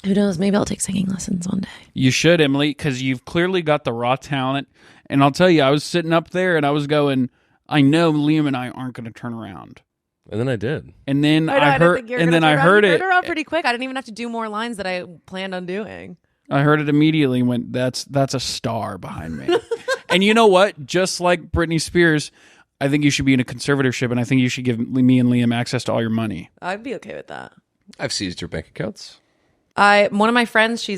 Speaker 3: who knows? Maybe I'll take singing lessons one day.
Speaker 1: you should, Emily, because you've clearly got the raw talent. And I'll tell you, I was sitting up there and I was going, I know Liam and I aren't going to turn around.
Speaker 2: And then I did.
Speaker 1: And then I
Speaker 3: didn't
Speaker 1: heard,
Speaker 3: think you were
Speaker 1: and
Speaker 3: gonna
Speaker 1: then I
Speaker 3: turn around.
Speaker 1: heard
Speaker 3: You
Speaker 1: it.
Speaker 3: turned around pretty quick. I didn't even have to do more lines that I planned on doing.
Speaker 1: I heard it immediately and went, that's a star behind me. And you know what? Just like Britney Spears, I think you should be in a conservatorship, and I think you should give me and Liam access to all your money.
Speaker 3: I'd be okay with that.
Speaker 2: I've seized your bank accounts.
Speaker 3: One of my friends, she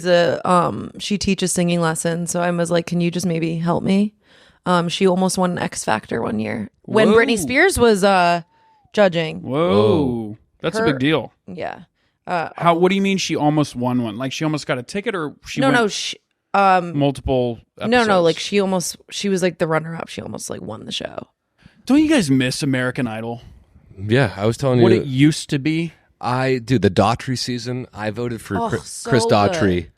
Speaker 3: teaches singing lessons, so I was like, can you just maybe help me? She almost won an X Factor one year when
Speaker 1: Whoa.
Speaker 3: Britney Spears was judging.
Speaker 1: Whoa. That's a
Speaker 3: Her-
Speaker 1: big deal.
Speaker 3: Yeah.
Speaker 1: What do you mean she almost won one? Like she almost got a ticket, or she
Speaker 3: No,
Speaker 1: went multiple episodes?
Speaker 3: no, like she was like the runner up. She almost like won the show.
Speaker 1: Don't you guys miss American Idol?
Speaker 2: Yeah, I was telling
Speaker 1: What
Speaker 2: you.
Speaker 1: it used to be?
Speaker 2: The Daughtry season. I voted for Chris
Speaker 3: so
Speaker 2: Daughtry.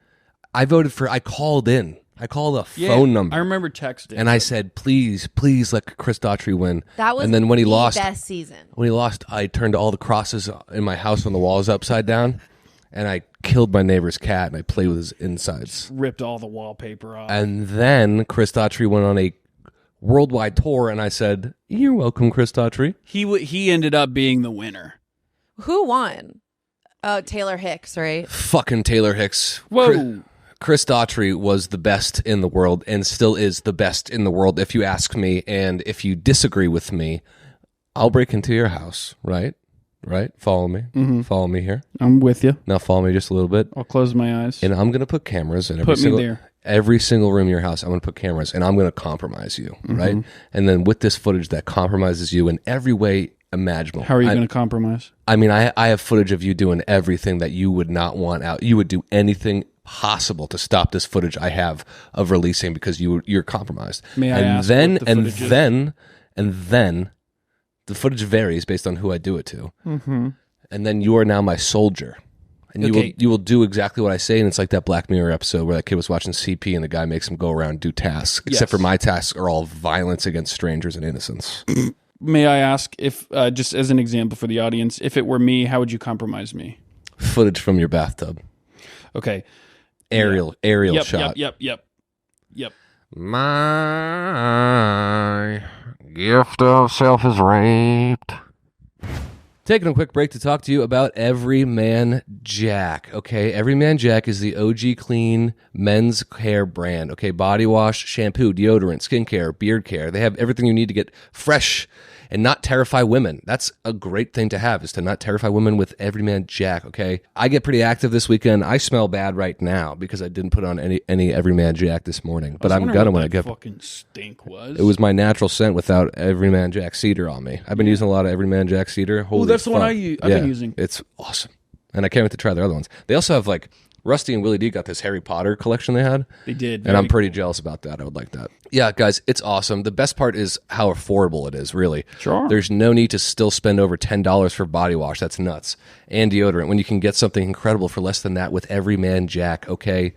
Speaker 3: good.
Speaker 2: I called in. I called a phone number.
Speaker 1: I remember texting.
Speaker 2: And I said, please let Chris Daughtry win.
Speaker 3: That was
Speaker 2: and then when he
Speaker 3: the
Speaker 2: lost,
Speaker 3: best season.
Speaker 2: I turned all the crosses in my house on the walls upside down, and I killed my neighbor's cat, and I played with his insides.
Speaker 1: ripped all the wallpaper off.
Speaker 2: And then Chris Daughtry went on a worldwide tour, and I said, "You're welcome, Chris Daughtry."
Speaker 1: He ended up being the winner.
Speaker 3: Who won? Taylor Hicks, right?
Speaker 2: Fucking Taylor Hicks.
Speaker 1: Whoa.
Speaker 2: Chris Daughtry was the best in the world and still is the best in the world, if you ask me. And if you disagree with me, I'll break into your house, right? Right? Follow me.
Speaker 1: Mm-hmm.
Speaker 2: Follow me here.
Speaker 1: I'm with you.
Speaker 2: Now follow me just a little bit.
Speaker 1: I'll close my eyes.
Speaker 2: And I'm going to put cameras in
Speaker 1: Put me there.
Speaker 2: every single room in your house. I'm going to put cameras, and I'm going to compromise you, right? And then with this footage that compromises you in every way imaginable.
Speaker 1: How are you going to compromise?
Speaker 2: I mean, I have footage of you doing everything that you would not want out. You would do anything possible to stop this footage I have of releasing because you're compromised.
Speaker 1: May I
Speaker 2: and
Speaker 1: ask
Speaker 2: then
Speaker 1: what the
Speaker 2: and
Speaker 1: footage is?
Speaker 2: then the footage varies based on who I do it to. Mm-hmm. And then you are now my soldier. And
Speaker 1: Okay.
Speaker 2: you will do exactly what I say, and it's like that Black Mirror episode where that kid was watching CP and the guy makes him go around and do tasks. Except for my tasks are all violence against strangers and innocents.
Speaker 1: May I ask if, just as an example for the audience, if it were me, how would you compromise me?
Speaker 2: Footage from your bathtub.
Speaker 1: Okay.
Speaker 2: Aerial
Speaker 1: Yep,
Speaker 2: shot.
Speaker 1: Yep.
Speaker 2: My gift of self is raped. Taking a quick break to talk to you about Everyman Jack. Okay, Everyman Jack is the OG clean men's hair brand. Okay, body wash, shampoo, deodorant, skincare, beard care. They have everything you need to get fresh and not terrify women. That's a great thing to have, is to not terrify women with Everyman Jack. Okay, I get pretty active this weekend. I smell bad right now because I didn't put on any Everyman Jack this morning, but I'm gonna when I get.
Speaker 1: Fucking stink was.
Speaker 2: It was my natural scent without Everyman Jack cedar on me. I've been using a lot of Everyman Jack cedar. Holy
Speaker 1: that's the one
Speaker 2: fuck.
Speaker 1: I've been using.
Speaker 2: It's awesome. And I can't wait to try their other ones. They also have like Rusty and Willie D got this Harry Potter collection they had.
Speaker 1: They did.
Speaker 2: And I'm pretty jealous about that. I would like that. Yeah, guys, it's awesome. The best part is how affordable it is, really.
Speaker 1: Sure.
Speaker 2: There's no need to still spend over $10 for body wash. That's nuts. And deodorant when you can get something incredible for less than that with Everyman Jack, okay?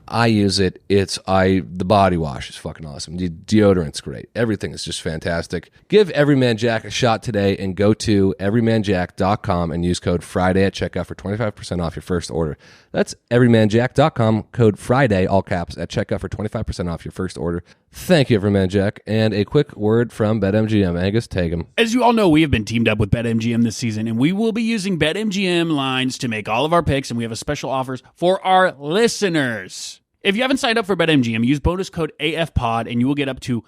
Speaker 2: I use it. The body wash is fucking awesome. The deodorant's great. Everything is just fantastic. Give Everyman Jack a shot today and go to everymanjack.com and use code Friday at checkout for 25% off your first order. That's everymanjack.com, code Friday, all caps, at checkout for 25% off your first order. Thank you, Everyman Jack. And a quick word from BetMGM. Angus, take him.
Speaker 1: As you all know, we have been teamed up with BetMGM this season, and we will be using BetMGM lines to make all of our picks, and we have a special offers for our listeners. If you haven't signed up for BetMGM, use bonus code AFPOD, and you will get up to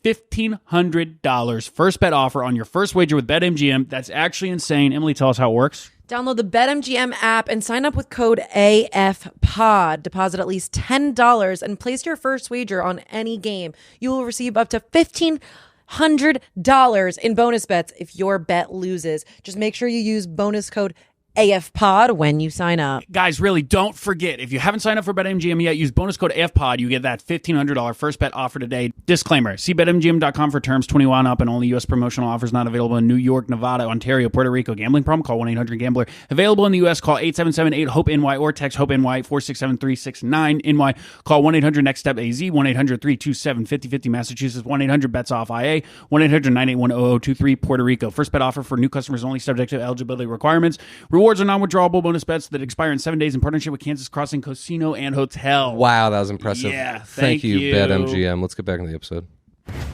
Speaker 1: $1,500 first bet offer on your first wager with BetMGM. That's actually insane. Emily, tell us how it works.
Speaker 3: Download the BetMGM app and sign up with code AFPOD. Deposit at least $10 and place your first wager on any game. You will receive up to $1,500 in bonus bets if your bet loses. Just make sure you use bonus code AFPOD when you sign up.
Speaker 1: Guys, really, don't forget, if you haven't signed up for BetMGM yet, use bonus code AFPOD. You get that $1,500 first bet offer today. Disclaimer, see BetMGM.com for terms. 21 up and only U.S. promotional offers not available in New York, Nevada, Ontario, Puerto Rico. Gambling problem? Call 1-800-GAMBLER. Available in the U.S., call 877-8-HOPE-NY or text HOPE-NY 467-369-NY. Call 1-800-NEXT-STEP-AZ, 1-800-327-5050 Massachusetts, 1-800-BETS-OFF-IA, 1-800-981-0023 Puerto Rico. First bet offer for new customers only, subject to eligibility requirements. Rewards are non-withdrawable bonus bets that expire in 7 days in partnership with Kansas Crossing Casino and Hotel.
Speaker 2: Wow, that was impressive.
Speaker 1: Yeah,
Speaker 2: thank you, BetMGM. Let's get back into the episode.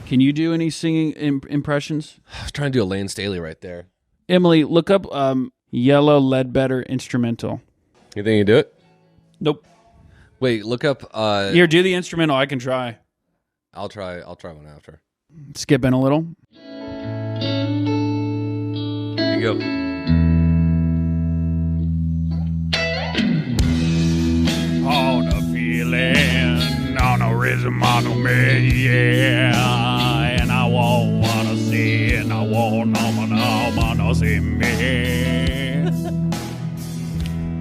Speaker 1: Can you do any singing impressions?
Speaker 2: I was trying to do a Lane Staley right there.
Speaker 1: Emily, look up Yellow Ledbetter instrumental.
Speaker 2: You think you can do it?
Speaker 1: Nope.
Speaker 2: Wait, look up.
Speaker 1: Here, do the instrumental. I can try.
Speaker 2: I'll try one after.
Speaker 1: Skipping a little.
Speaker 2: Here you go.
Speaker 1: On a feeling, on a rhythm, on a me, yeah. And I won't wanna see, and I won't wanna see me.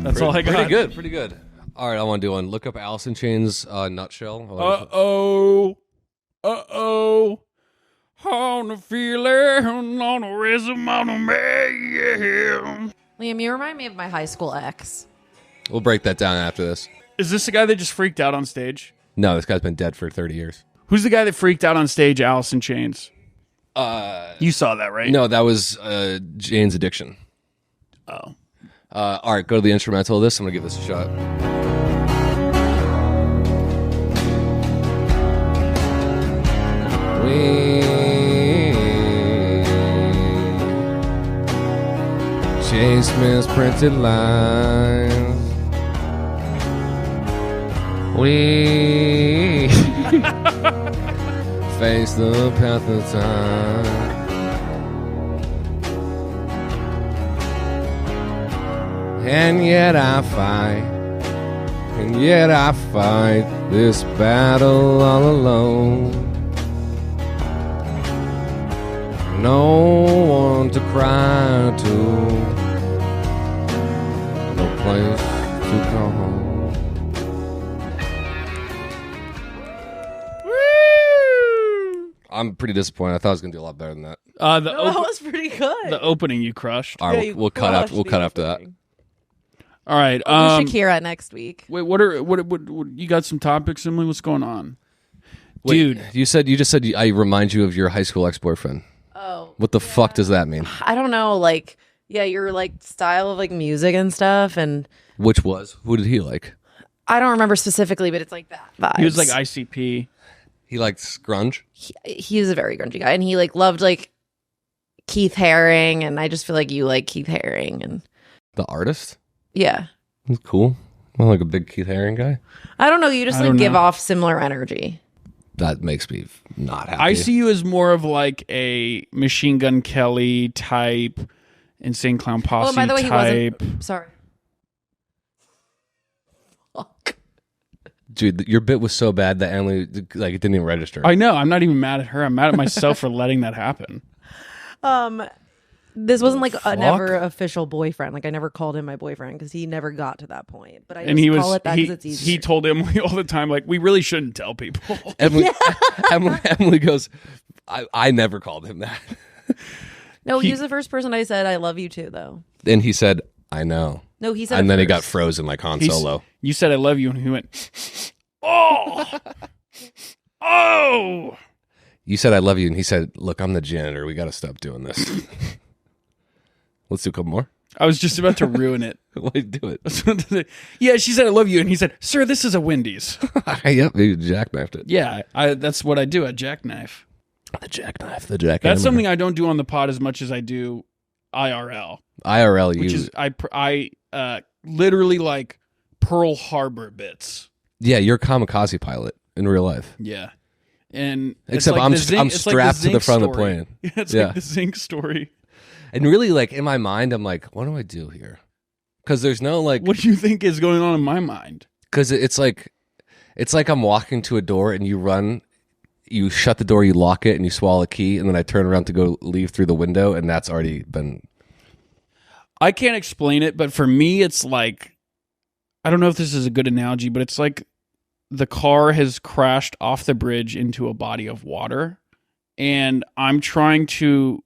Speaker 1: That's all I got.
Speaker 2: Pretty good. All right, I want to do one. Look up Alice in Chains Nutshell.
Speaker 1: Uh-oh. On a feeling, on a rhythm, on a me, yeah.
Speaker 3: Liam, you remind me of my high school ex.
Speaker 2: We'll break that down after this.
Speaker 1: Is this the guy that just freaked out on stage?
Speaker 2: No, this guy's been dead for 30 years.
Speaker 1: Who's the guy that freaked out on stage, Alice in Chains? You saw that, right?
Speaker 2: No, that was Jane's Addiction.
Speaker 1: Oh.
Speaker 2: All right, go to the instrumental of this. I'm going to give this a shot. Chase misprinted lines. We face the path of time. And yet I fight this battle all alone. No one to cry to, no place to go home. I'm pretty disappointed. I thought I was gonna do a lot better than that.
Speaker 3: That was pretty good.
Speaker 1: The opening you crushed.
Speaker 2: All right, we'll cut after that.
Speaker 1: All right.
Speaker 3: Do Shakira next week.
Speaker 1: Wait, what you got some topics, Emily? What's going on?
Speaker 2: Wait,
Speaker 1: Dude,
Speaker 2: you just said I remind you of your high school ex-boyfriend.
Speaker 3: Oh.
Speaker 2: What the fuck does that mean?
Speaker 3: I don't know, like, yeah, your like style of like music and stuff, and
Speaker 2: Which was? Who did he like?
Speaker 3: I don't remember specifically, but it's like that vibes.
Speaker 1: he was like ICP.
Speaker 2: He liked grunge.
Speaker 3: He was a very grungy guy, and he like loved like Keith Haring, and I just feel like you like Keith Haring, and
Speaker 2: The artist?
Speaker 3: yeah.
Speaker 2: He's cool. I'm like a big Keith Haring guy.
Speaker 3: I don't know. You just
Speaker 1: I
Speaker 3: like
Speaker 1: don't
Speaker 3: give
Speaker 1: know.
Speaker 3: off similar energy.
Speaker 2: That makes me not happy.
Speaker 1: I see you as more of like a Machine Gun Kelly type, Insane Clown Posse
Speaker 3: Oh, by the way,
Speaker 1: type.
Speaker 3: he wasn't. Sorry. Fuck.
Speaker 2: Dude, your bit was so bad that Emily, like, it didn't even register.
Speaker 1: I know. I'm not even mad at her. I'm mad at myself for letting that happen.
Speaker 3: This wasn't like a never official boyfriend. Like I never called him my boyfriend because he never got to that point. But I
Speaker 1: And
Speaker 3: just
Speaker 1: he
Speaker 3: call
Speaker 1: was
Speaker 3: it that because it's easier.
Speaker 1: he told Emily all the time, like, we really shouldn't tell people.
Speaker 2: Emily goes, I never called him that.
Speaker 3: No, he was the first person I said I love you to, though.
Speaker 2: And he said, I know.
Speaker 3: No, he said
Speaker 2: And
Speaker 3: it
Speaker 2: then he
Speaker 3: first.
Speaker 2: got frozen like Han Solo.
Speaker 1: You said I love you, and he went, oh, oh.
Speaker 2: You said I love you, and he said, look, I'm the janitor. We got to stop doing this. Let's do a couple more.
Speaker 1: I was just about to ruin it.
Speaker 2: Why do it?
Speaker 1: Yeah, she said I love you, and he said, sir, this is a Wendy's.
Speaker 2: Yep, he jackknifed it.
Speaker 1: Yeah, that's what I do at Jackknife.
Speaker 2: The jackknife, the jackhammer.
Speaker 1: That's something I don't do on the pod as much as I do IRL.
Speaker 2: IRL,
Speaker 1: which is I literally like Pearl Harbor bits.
Speaker 2: Yeah, you're a kamikaze pilot in real life.
Speaker 1: Yeah, and
Speaker 2: except
Speaker 1: like
Speaker 2: I'm
Speaker 1: it's
Speaker 2: strapped to the front of the
Speaker 1: story.
Speaker 2: plane.
Speaker 1: Yeah, it's
Speaker 2: Yeah.
Speaker 1: like the Zinc story.
Speaker 2: And really, like in my mind, I'm like, what do I do here? Because there's no like.
Speaker 1: What do you think is going on in my mind?
Speaker 2: Because it's like I'm walking to a door and you run. You shut the door, you lock it, and you swallow a key, and then I turn around to go leave through the window, and that's already been.
Speaker 1: I can't explain it, but for me, it's like, I don't know if this is a good analogy, but it's like the car has crashed off the bridge into a body of water, and I'm trying to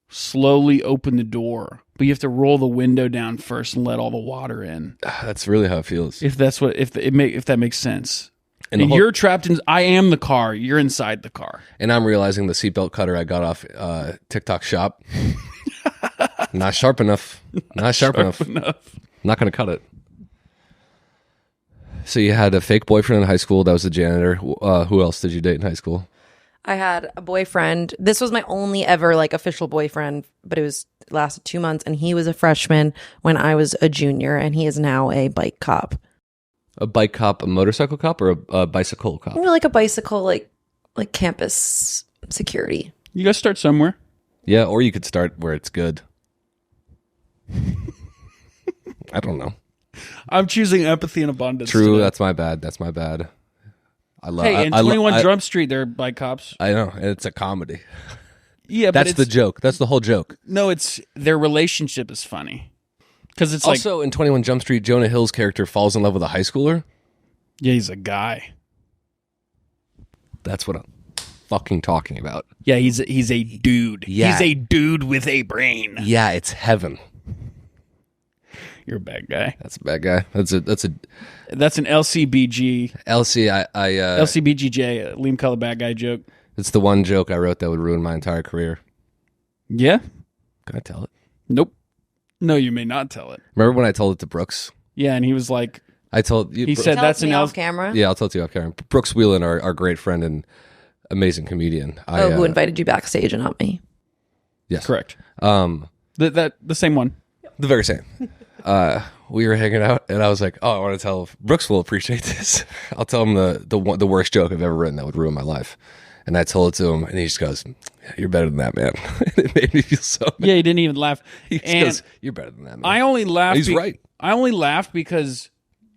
Speaker 1: slowly open the door, but you have to roll the window down first and let all the water in.
Speaker 2: That's really how it feels.
Speaker 1: If that's what, if that makes sense.
Speaker 2: And
Speaker 1: And you're trapped in. I am the car. You're inside the car.
Speaker 2: And I'm realizing the seatbelt cutter I got off TikTok shop, not sharp enough. Not sharp enough. Not going to cut it. So you had a fake boyfriend in high school. That was the janitor. Who else did you date in high school?
Speaker 3: I had a boyfriend. This was my only ever like official boyfriend, but it lasted 2 months, and he was a freshman when I was a junior, and he is now a bike cop.
Speaker 2: A bike cop, a motorcycle cop, or a bicycle cop?
Speaker 3: More like a bicycle, like campus security.
Speaker 1: You guys start somewhere.
Speaker 2: Yeah, or you could start where it's good. I don't know.
Speaker 1: I'm choosing empathy and abundance.
Speaker 2: True,
Speaker 1: today.
Speaker 2: that's my bad. That's my bad. I love.
Speaker 1: Hey, in 21 Drum Street, they're bike cops.
Speaker 2: I know, and it's a comedy.
Speaker 1: Yeah, but
Speaker 2: That's the joke. That's the whole joke.
Speaker 1: No, it's their relationship is funny because it's
Speaker 2: Also, in 21 Jump Street, Jonah Hill's character falls in love with a high schooler.
Speaker 1: yeah, he's a guy.
Speaker 2: That's what I'm fucking talking about.
Speaker 1: Yeah, he's a dude.
Speaker 2: Yeah.
Speaker 1: He's a dude with a brain.
Speaker 2: Yeah, it's heaven.
Speaker 1: You're a bad guy.
Speaker 2: That's a bad guy. That's
Speaker 1: an LCBG. LCBGJ, Liam Color bad guy joke.
Speaker 2: It's the one joke I wrote that would ruin my entire career.
Speaker 1: Yeah?
Speaker 2: Can I tell it?
Speaker 1: Nope. No, you may not tell it.
Speaker 2: Remember when I told it to Brooks?
Speaker 1: Yeah, and he was like,
Speaker 2: I told you.
Speaker 1: he said
Speaker 3: Tell
Speaker 1: that's
Speaker 3: it to
Speaker 1: an
Speaker 3: me
Speaker 1: L.
Speaker 3: off camera.
Speaker 2: Yeah, I'll tell it to you off camera. Brooks Whelan, our great friend and amazing comedian.
Speaker 3: Who invited you backstage and not me?
Speaker 2: Yes,
Speaker 1: Correct. The same one.
Speaker 2: the very same. We were hanging out, and I was like, "Oh, I want to tell Brooks will appreciate this. I'll tell him the worst joke I've ever written that would ruin my life." And I told it to him, and he just goes, "You're better than that, man." It made me feel so bad.
Speaker 1: Yeah, he didn't even laugh.
Speaker 2: He just
Speaker 1: And
Speaker 2: goes, "You're better than that, man."
Speaker 1: I only laughed.
Speaker 2: He's right.
Speaker 1: I only laughed because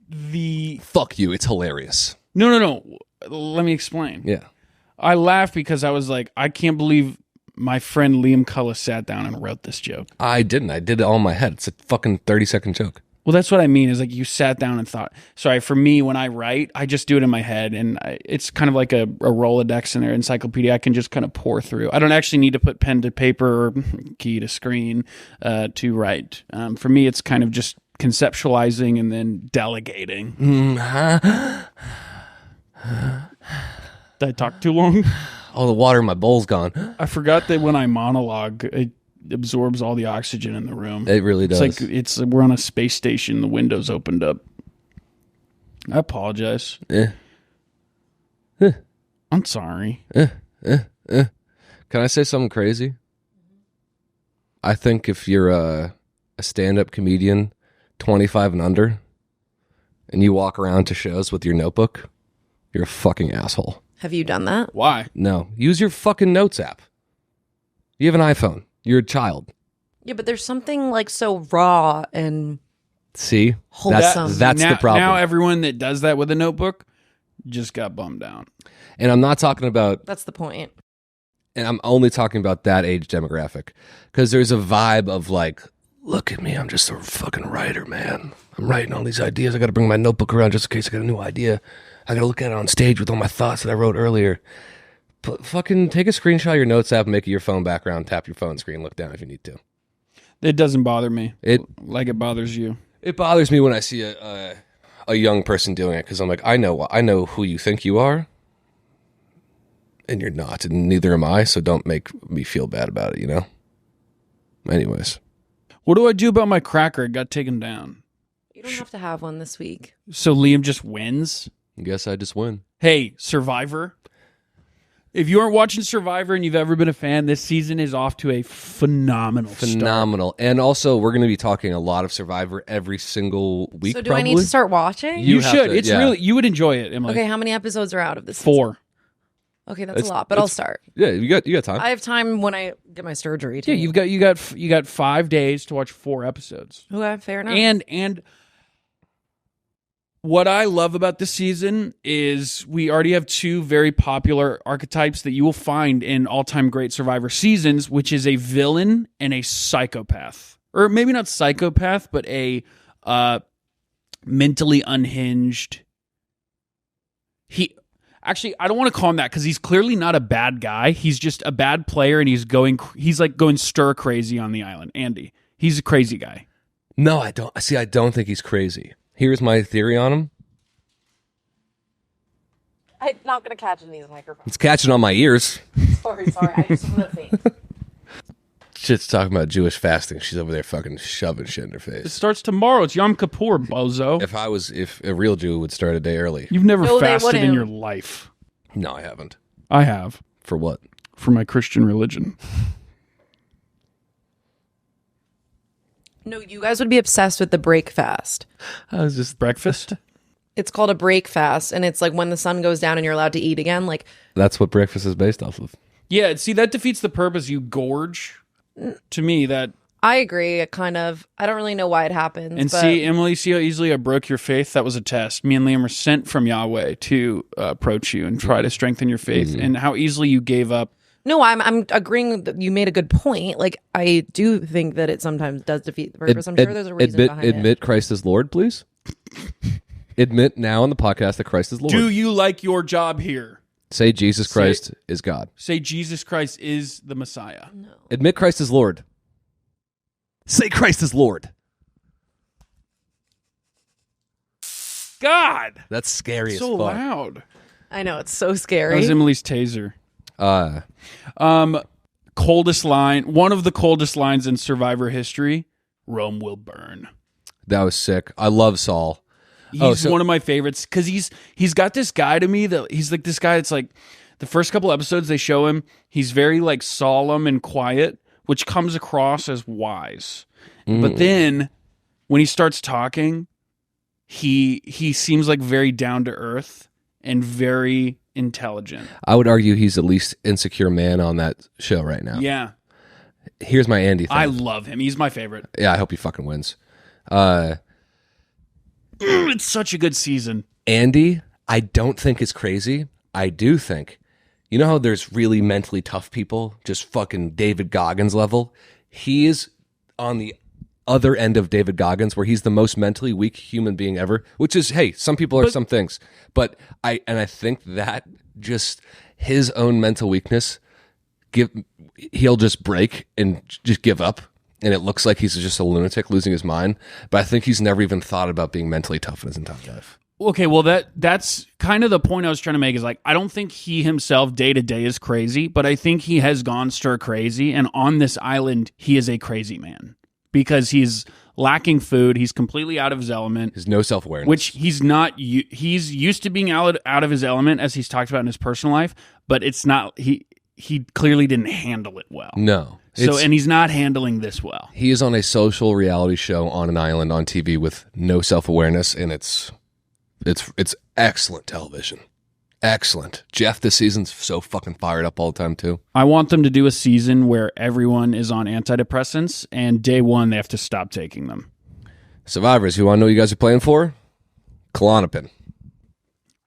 Speaker 1: the
Speaker 2: Fuck you. It's hilarious.
Speaker 1: no. Let me explain.
Speaker 2: Yeah.
Speaker 1: I laughed because I was like, I can't believe my friend Liam Cullis sat down and wrote this joke.
Speaker 2: I didn't. I did it all in my head. It's a fucking 30-second joke.
Speaker 1: Well, that's what I mean. Is like you sat down and thought. Sorry, for me, when I write, I just do it in my head, and it's kind of like a Rolodex in their encyclopedia. I can just kind of pour through. I don't actually need to put pen to paper or key to screen to write. For me, it's kind of just conceptualizing and then delegating. Did I talk too long?
Speaker 2: Oh, the water in my bowl's gone.
Speaker 1: I forgot that when I monologue, it absorbs all the oxygen in the room.
Speaker 2: It really does.
Speaker 1: It's like we're on a space station. The windows opened up. I apologize. I'm sorry.
Speaker 2: Can I say something crazy? I think if you're a stand-up comedian, 25 and under, and you walk around to shows with your notebook, you're a fucking asshole.
Speaker 3: Have you done that?
Speaker 1: Why?
Speaker 2: No. Use your fucking notes app. You have an iPhone. You're a child.
Speaker 3: Yeah, but there's something like so raw and
Speaker 2: See?
Speaker 3: wholesome.
Speaker 2: That's
Speaker 1: now,
Speaker 2: the problem.
Speaker 1: Now everyone that does that with a notebook just got bummed out.
Speaker 2: And I'm not talking about...
Speaker 3: That's the point.
Speaker 2: and I'm only talking about that age demographic, because there's a vibe of like, look at me, I'm just a fucking writer, man. I'm writing all these ideas. I got to bring my notebook around just in case I got a new idea. I got to look at it on stage with all my thoughts that I wrote earlier. But fucking take a screenshot of your notes app, make it your phone background, tap your phone screen, look down if you need to.
Speaker 1: It doesn't bother me. It bothers you.
Speaker 2: It bothers me when I see a young person doing it, because I'm like, I know who you think you are, and you're not, and neither am I, so don't make me feel bad about it, you know? Anyways.
Speaker 1: What do I do about my cracker? It got taken down.
Speaker 3: You don't have to have one this week.
Speaker 1: So Liam just wins?
Speaker 2: I guess I just win.
Speaker 1: Hey, Survivor. If you aren't watching Survivor and you've ever been a fan, this season is off to a phenomenal start.
Speaker 2: And also, we're going to be talking a lot of Survivor every single week.
Speaker 3: So do I need to start watching?
Speaker 1: You should. It's really, you would enjoy it, Emily.
Speaker 3: Okay, how many episodes are out of this
Speaker 1: 4.
Speaker 3: season? Okay, that's a lot, but I'll start.
Speaker 2: Yeah, you got time.
Speaker 3: I have time when I get my surgery too.
Speaker 1: Yeah, you got 5 days to watch 4 episodes.
Speaker 3: Okay, fair enough.
Speaker 1: And what I love about this season is we already have 2 very popular archetypes that you will find in all-time great Survivor seasons, which is a villain and a psychopath. Or maybe not psychopath, but a mentally unhinged. Actually, I don't want to call him that because he's clearly not a bad guy. He's just a bad player, and he's like going stir crazy on the island. Andy, he's a crazy guy.
Speaker 2: No, I don't. See, I don't think he's crazy. Here's my theory on him.
Speaker 3: I'm not going to catch it in these microphones.
Speaker 2: It's catching on my ears.
Speaker 3: Sorry. I just want to faint.
Speaker 2: Shit's talking about Jewish fasting. She's over there fucking shoving shit in her face.
Speaker 1: It starts tomorrow. It's Yom Kippur, bozo.
Speaker 2: If a real Jew would start a day early.
Speaker 1: You've never fasted in your life.
Speaker 2: No, I haven't.
Speaker 1: I have.
Speaker 2: For what?
Speaker 1: For my Christian religion.
Speaker 3: No, you guys would be obsessed with the break fast.
Speaker 2: I was just
Speaker 1: breakfast.
Speaker 3: It's called a break fast, and it's like when the sun goes down and you're allowed to eat again. Like
Speaker 2: that's what breakfast is based off of.
Speaker 1: Yeah, see, that defeats the purpose. You gorge. To me, that
Speaker 3: I agree. Kind of. I don't really know why it happens.
Speaker 1: And see, Emily, see how easily I broke your faith. That was a test. Me and Liam were sent from Yahweh to approach you and try to strengthen your faith, and how easily you gave up.
Speaker 3: No, I'm agreeing that you made a good point. Like, I do think that it sometimes does defeat the purpose. I'm sure there's a reason behind it.
Speaker 2: Admit Christ is Lord, please. Admit now on the podcast that Christ is Lord.
Speaker 1: Do you like your job here?
Speaker 2: Say Jesus Christ is God.
Speaker 1: Say Jesus Christ is the Messiah.
Speaker 3: No.
Speaker 2: Admit Christ is Lord. Say Christ is Lord.
Speaker 1: God.
Speaker 2: That's scary as fuck.
Speaker 1: So loud.
Speaker 3: I know, it's so scary.
Speaker 1: That was Emily's taser. Coldest line. One of the coldest lines in Survivor history. Rome will burn.
Speaker 2: That was sick. I love Saul.
Speaker 1: He's one of my favorites because he's got this guy to me that he's like this guy. It's like the first couple episodes they show him. He's very like solemn and quiet, which comes across as wise. But then when he starts talking, he seems like very down to earth and very intelligent.
Speaker 2: I would argue he's the least insecure man on that show right now.
Speaker 1: Yeah.
Speaker 2: Here's my Andy thing.
Speaker 1: I love him. He's my favorite.
Speaker 2: Yeah, I hope he fucking wins.
Speaker 1: It's such a good season.
Speaker 2: Andy, I don't think is crazy. I do think, you know how there's really mentally tough people, just fucking David Goggins level? He is on the other end of David Goggins, where he's the most mentally weak human being ever, which is, hey, some people are some things. But I think that just his own mental weakness, he'll just break and just give up. And it looks like he's just a lunatic losing his mind. But I think he's never even thought about being mentally tough in his entire life.
Speaker 1: Okay, well, that's kind of the point I was trying to make is like, I don't think he himself day to day is crazy, but I think he has gone stir crazy. And on this island, he is a crazy man because he's lacking food. He's completely out of his element.
Speaker 2: There's no self-awareness.
Speaker 1: Which he's not. He's used to being out of his element, as he's talked about in his personal life, but it's not. He clearly didn't handle it well.
Speaker 2: No.
Speaker 1: And he's not handling this well.
Speaker 2: He is on a social reality show on an island on TV with no self-awareness, and it's excellent television. Excellent. Jeff this season's so fucking fired up all the time too.
Speaker 1: I want them to do a season where everyone is on antidepressants, and day one they have to stop taking them.
Speaker 2: Survivors, you want to know what you guys are playing for? Klonopin.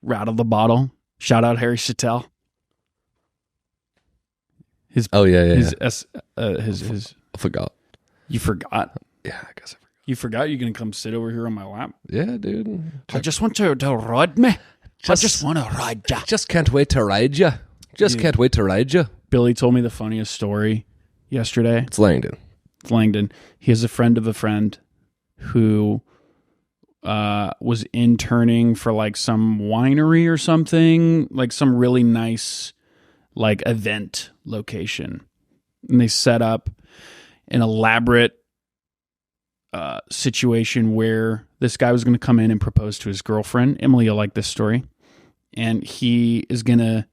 Speaker 1: Rattle the bottle. Shout out Harry Chattel. His
Speaker 2: Oh, yeah.
Speaker 1: his
Speaker 2: I forgot.
Speaker 1: You forgot.
Speaker 2: Yeah, I guess I forgot.
Speaker 1: You forgot you're gonna come sit over here on my lap.
Speaker 2: Yeah, dude.
Speaker 1: I just want to ride me. I just want to ride ya.
Speaker 2: Just can't wait to ride you. Can't wait to ride you.
Speaker 1: Billy told me the funniest story yesterday.
Speaker 2: It's Langdon.
Speaker 1: He has a friend of a friend who was interning for like some winery or something, like some really nice like event location. And they set up an elaborate situation where this guy was going to come in and propose to his girlfriend. Emily, you'll like this story. And he is going to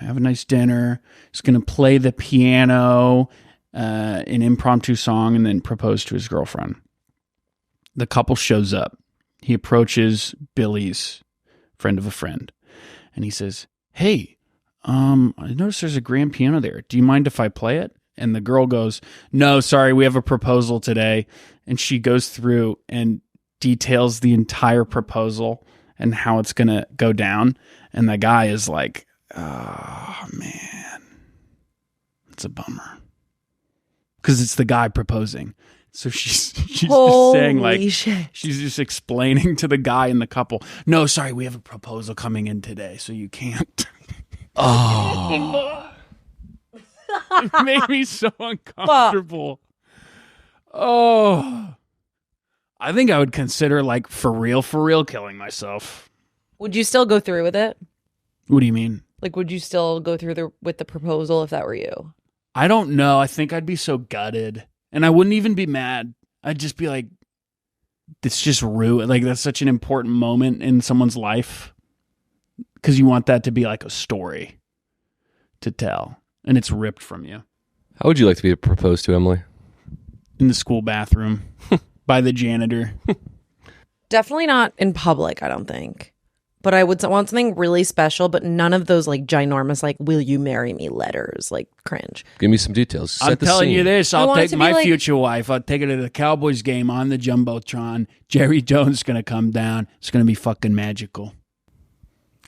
Speaker 1: have a nice dinner. He's going to play the piano, an impromptu song, and then propose to his girlfriend. The couple shows up. He approaches Billy's friend of a friend, and he says, "Hey, I noticed there's a grand piano there. Do you mind if I play it?" And the girl goes, "No, sorry, we have a proposal today." And she goes through and details the entire proposal and how it's going to go down. And the guy is like, "Oh, man, it's a bummer." Because it's the guy proposing. So she's just saying like,
Speaker 3: shit.
Speaker 1: she's just explaining to the guy in the couple, "No, sorry, we have a proposal coming in today, so you can't."
Speaker 2: Oh.
Speaker 1: It made me so uncomfortable. Oh, I think I would consider like for real killing myself.
Speaker 3: Would you still go through with it?
Speaker 1: What do you mean?
Speaker 3: Like, would you still go through with the proposal if that were you?
Speaker 1: I don't know. I think I'd be so gutted, and I wouldn't even be mad. I'd just be like, it's just ruined. Like, that's such an important moment in someone's life because you want that to be like a story to tell, and it's ripped from you.
Speaker 2: How would you like to be proposed to, Emily?
Speaker 1: In the school bathroom by the janitor.
Speaker 3: Definitely not in public, I don't think. But I would want something really special, but none of those like ginormous, like, "will you marry me" letters, like cringe.
Speaker 2: Give me some details. Set
Speaker 1: I'm
Speaker 2: the
Speaker 1: telling
Speaker 2: scene.
Speaker 1: you this.
Speaker 3: I
Speaker 1: I'll
Speaker 3: want it
Speaker 1: take
Speaker 3: to be
Speaker 1: my
Speaker 3: like-
Speaker 1: future wife. I'll take her to the Cowboys game on the Jumbotron. Jerry Jones is going to come down. It's going to be fucking magical.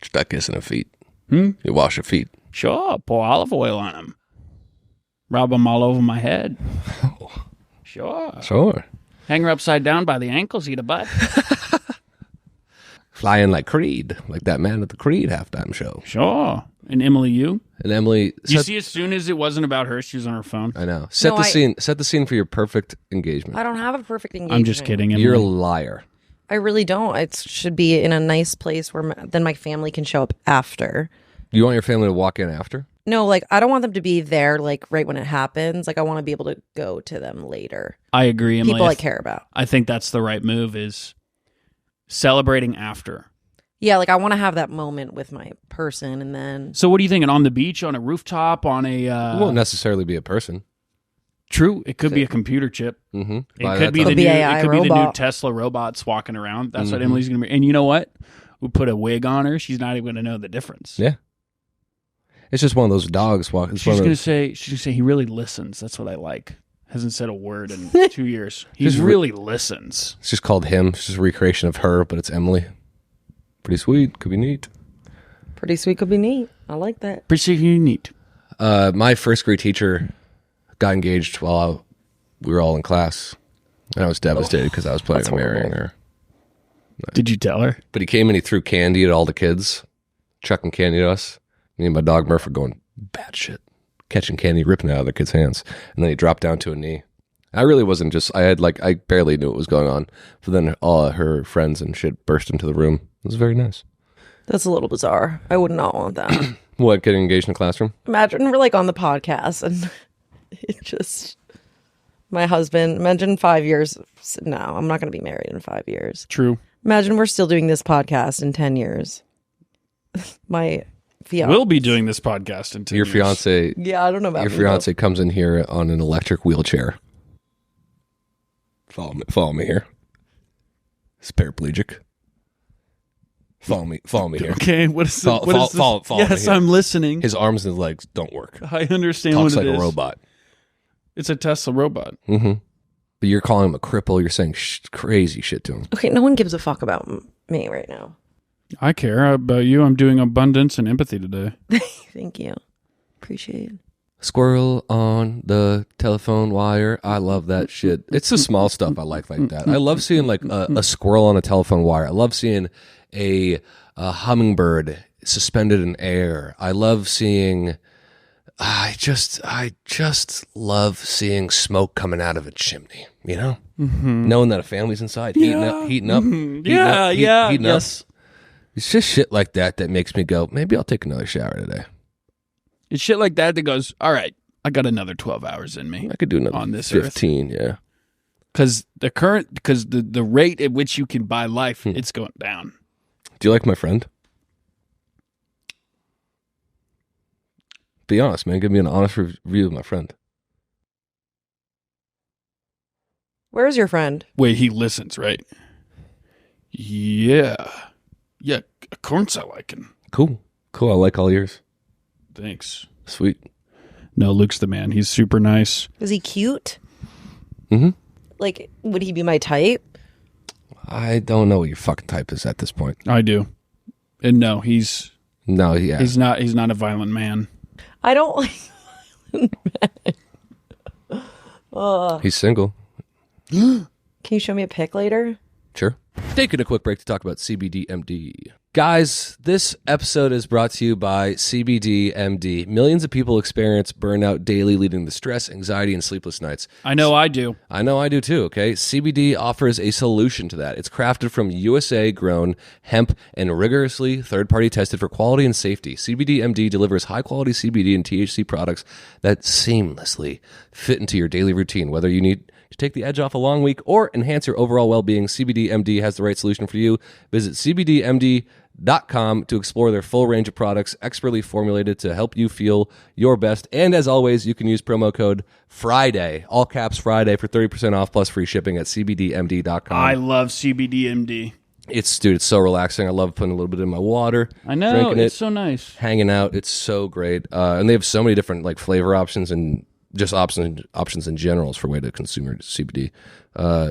Speaker 2: Start kissing her feet.
Speaker 1: Hmm?
Speaker 2: You wash her feet.
Speaker 1: Sure. Pour olive oil on them. Rub them all over my head. Sure.
Speaker 2: Sure.
Speaker 1: Hang her upside down by the ankles, eat a butt.
Speaker 2: Flying like Creed, like that man at the Creed halftime show.
Speaker 1: Sure. And Emily, you?
Speaker 2: And Emily,
Speaker 1: You see, as soon as it wasn't about her, she was on her phone.
Speaker 2: I know. Set
Speaker 3: No,
Speaker 2: the
Speaker 3: I-
Speaker 2: scene. Set the scene for your perfect engagement.
Speaker 3: I don't have a perfect engagement.
Speaker 1: I'm just kidding, Emily.
Speaker 2: You're a liar.
Speaker 3: I really don't. It should be in a nice place where then my family can show up after.
Speaker 2: Do you want your family to walk in after?
Speaker 3: No, like, I don't want them to be there like right when it happens. Like, I want to be able to go to them later.
Speaker 1: I agree, Emily.
Speaker 3: People I care about.
Speaker 1: I think that's the right move, is celebrating after.
Speaker 3: Yeah, like, I want to have that moment with my person, and then
Speaker 1: So what are you thinking? On the beach, on a rooftop, on a...
Speaker 2: It won't necessarily be a person.
Speaker 1: True, it could be a computer chip.
Speaker 2: Mm-hmm.
Speaker 1: It could be the
Speaker 3: Could be
Speaker 1: new.
Speaker 3: AI
Speaker 1: It could be the new
Speaker 3: robot.
Speaker 1: Tesla robots walking around. That's what Emily's gonna be. And you know what? We put a wig on her. She's not even gonna know the difference.
Speaker 2: Yeah. It's just one of those dogs walking.
Speaker 1: She's gonna say. He really listens. That's what I like. Hasn't said a word in 2 years. He
Speaker 2: Just
Speaker 1: really listens.
Speaker 2: It's just called him. It's just a recreation of her, but it's Emily. Pretty sweet. Could be neat.
Speaker 3: pretty sweet could be neat. I like that.
Speaker 1: Pretty neat.
Speaker 2: My first grade teacher got engaged while we were all in class, and I was devastated because I was planning on marrying her.
Speaker 1: Did you tell her?
Speaker 2: But he came and he threw candy at all the kids, chucking candy at us. Me and my dog Murph were going bad shit, catching candy, ripping it out of the kids' hands, and then he dropped down to a knee. I really wasn't just. I barely knew what was going on. But then all her friends and shit burst into the room. It was very nice.
Speaker 3: That's a little bizarre. I would not want that.
Speaker 2: What, getting engaged in the classroom?
Speaker 3: Imagine we're like on the podcast and it just, my husband, imagine 5 years. No, I'm not going to be married in 5 years.
Speaker 1: True.
Speaker 3: Imagine we're still doing this podcast in 10 years. My fiance.
Speaker 1: We'll be doing this podcast in 10
Speaker 2: Your
Speaker 1: years.
Speaker 2: fiance.
Speaker 3: Yeah, I don't know about
Speaker 2: Your
Speaker 3: me,
Speaker 2: fiance comes in here on an electric wheelchair. Follow me here. He's paraplegic. Follow me here.
Speaker 1: Okay, what is
Speaker 2: Follow
Speaker 1: this?
Speaker 2: me
Speaker 1: Yes,
Speaker 2: here.
Speaker 1: I'm listening.
Speaker 2: His arms and legs don't work.
Speaker 1: I understand
Speaker 2: Talks
Speaker 1: what
Speaker 2: like
Speaker 1: it
Speaker 2: a
Speaker 1: is.
Speaker 2: robot.
Speaker 1: It's a Tesla robot.
Speaker 2: Mm-hmm. But you're calling him a cripple. You're saying crazy shit to him.
Speaker 3: Okay, no one gives a fuck about me right now.
Speaker 1: I care about you. I'm doing abundance and empathy today.
Speaker 3: Thank you. Appreciate it.
Speaker 2: Squirrel on the telephone wire. I love that shit. It's the small stuff I like that. I love seeing like a squirrel on a telephone wire. I love seeing a hummingbird suspended in air. I love seeing. I just love seeing smoke coming out of a chimney. You know, knowing that a family's inside, heating up.
Speaker 1: Yes.
Speaker 2: It's just shit like that makes me go, maybe I'll take another shower today.
Speaker 1: It's shit like that goes, all right, I got another 12 hours in me.
Speaker 2: I could do another
Speaker 1: on this
Speaker 2: 15,
Speaker 1: earth. Yeah. Because the rate at which you can buy life, it's going down.
Speaker 2: Do you like my friend? Be honest, man. Give me an honest review of my friend.
Speaker 3: Where's your friend?
Speaker 1: Wait, he listens, right? Yeah. Yeah, of course I like him.
Speaker 2: Cool. I like all ears.
Speaker 1: Thanks.
Speaker 2: Sweet.
Speaker 1: No, Luke's the man. He's super nice.
Speaker 3: Is he cute?
Speaker 2: Mm-hmm.
Speaker 3: Like, would he be my type?
Speaker 2: I don't know what your fucking type is at this point.
Speaker 1: I do. And no, he's
Speaker 2: not
Speaker 1: a violent man.
Speaker 3: I don't like men.
Speaker 2: He's single.
Speaker 3: Can you show me a pic later?
Speaker 2: Sure. Taking a quick break to talk about CBDMD. Guys, this episode is brought to you by CBDMD. Millions of people experience burnout daily, leading to stress, anxiety, and sleepless nights.
Speaker 1: I know I do.
Speaker 2: I know I do too, okay? CBD offers a solution to that. It's crafted from USA-grown hemp and rigorously third-party tested for quality and safety. CBDMD delivers high-quality CBD and THC products that seamlessly fit into your daily routine, whether you need to take the edge off a long week or enhance your overall well-being. CBDMD has the right solution for you. Visit CBDMD.com to explore their full range of products, expertly formulated to help you feel your best. And as always, you can use promo code FRIDAY, all caps Friday, for 30% off plus free shipping at CBDMD.com.
Speaker 1: I love CBDMD.
Speaker 2: It's so relaxing. I love putting a little bit in my water.
Speaker 1: I know,
Speaker 2: drinking
Speaker 1: it's
Speaker 2: it,
Speaker 1: so nice.
Speaker 2: hanging out. It's so great. And they have so many different like flavor options and just options in general for way to consume your CBD.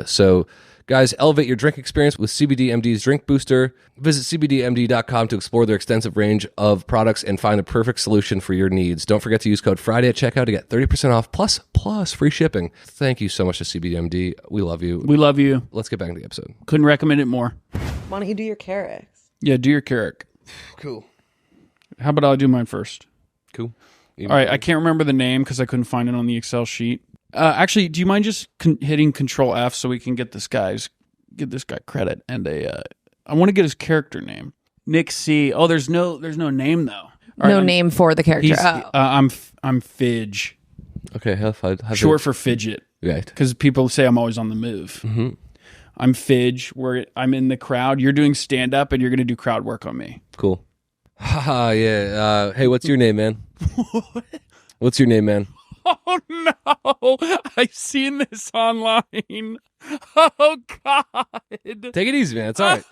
Speaker 2: So, guys, elevate your drink experience with CBDMD's Drink Booster. Visit CBDMD.com to explore their extensive range of products and find the perfect solution for your needs. Don't forget to use code Friday at checkout to get 30% off plus free shipping. Thank you so much to CBDMD. We love you.
Speaker 1: We love you.
Speaker 2: Let's get back into the episode.
Speaker 1: Couldn't recommend it more.
Speaker 3: Why don't you do your carrots?
Speaker 1: Yeah, do your carrot.
Speaker 2: Cool.
Speaker 1: How about I do mine first?
Speaker 2: Cool.
Speaker 1: All right, I can't remember the name because I couldn't find it on the Excel sheet. Actually, do you mind just hitting Control F so we can get this guy credit and I want to get his character name. Nick C. Oh, there's no name though.
Speaker 3: No name for the character.
Speaker 1: I'm Fidge.
Speaker 2: Okay, have
Speaker 1: Short for fidget.
Speaker 2: Right.
Speaker 1: Because people say I'm always on the move.
Speaker 2: Mm-hmm.
Speaker 1: I'm Fidge. Where I'm in the crowd. You're doing stand up and you're going to do crowd work on me.
Speaker 2: Cool. Haha, yeah. Hey, what's your name, man? What's your name, man?
Speaker 1: Oh no! I've seen this online. Oh God!
Speaker 2: Take it easy, man. It's all right.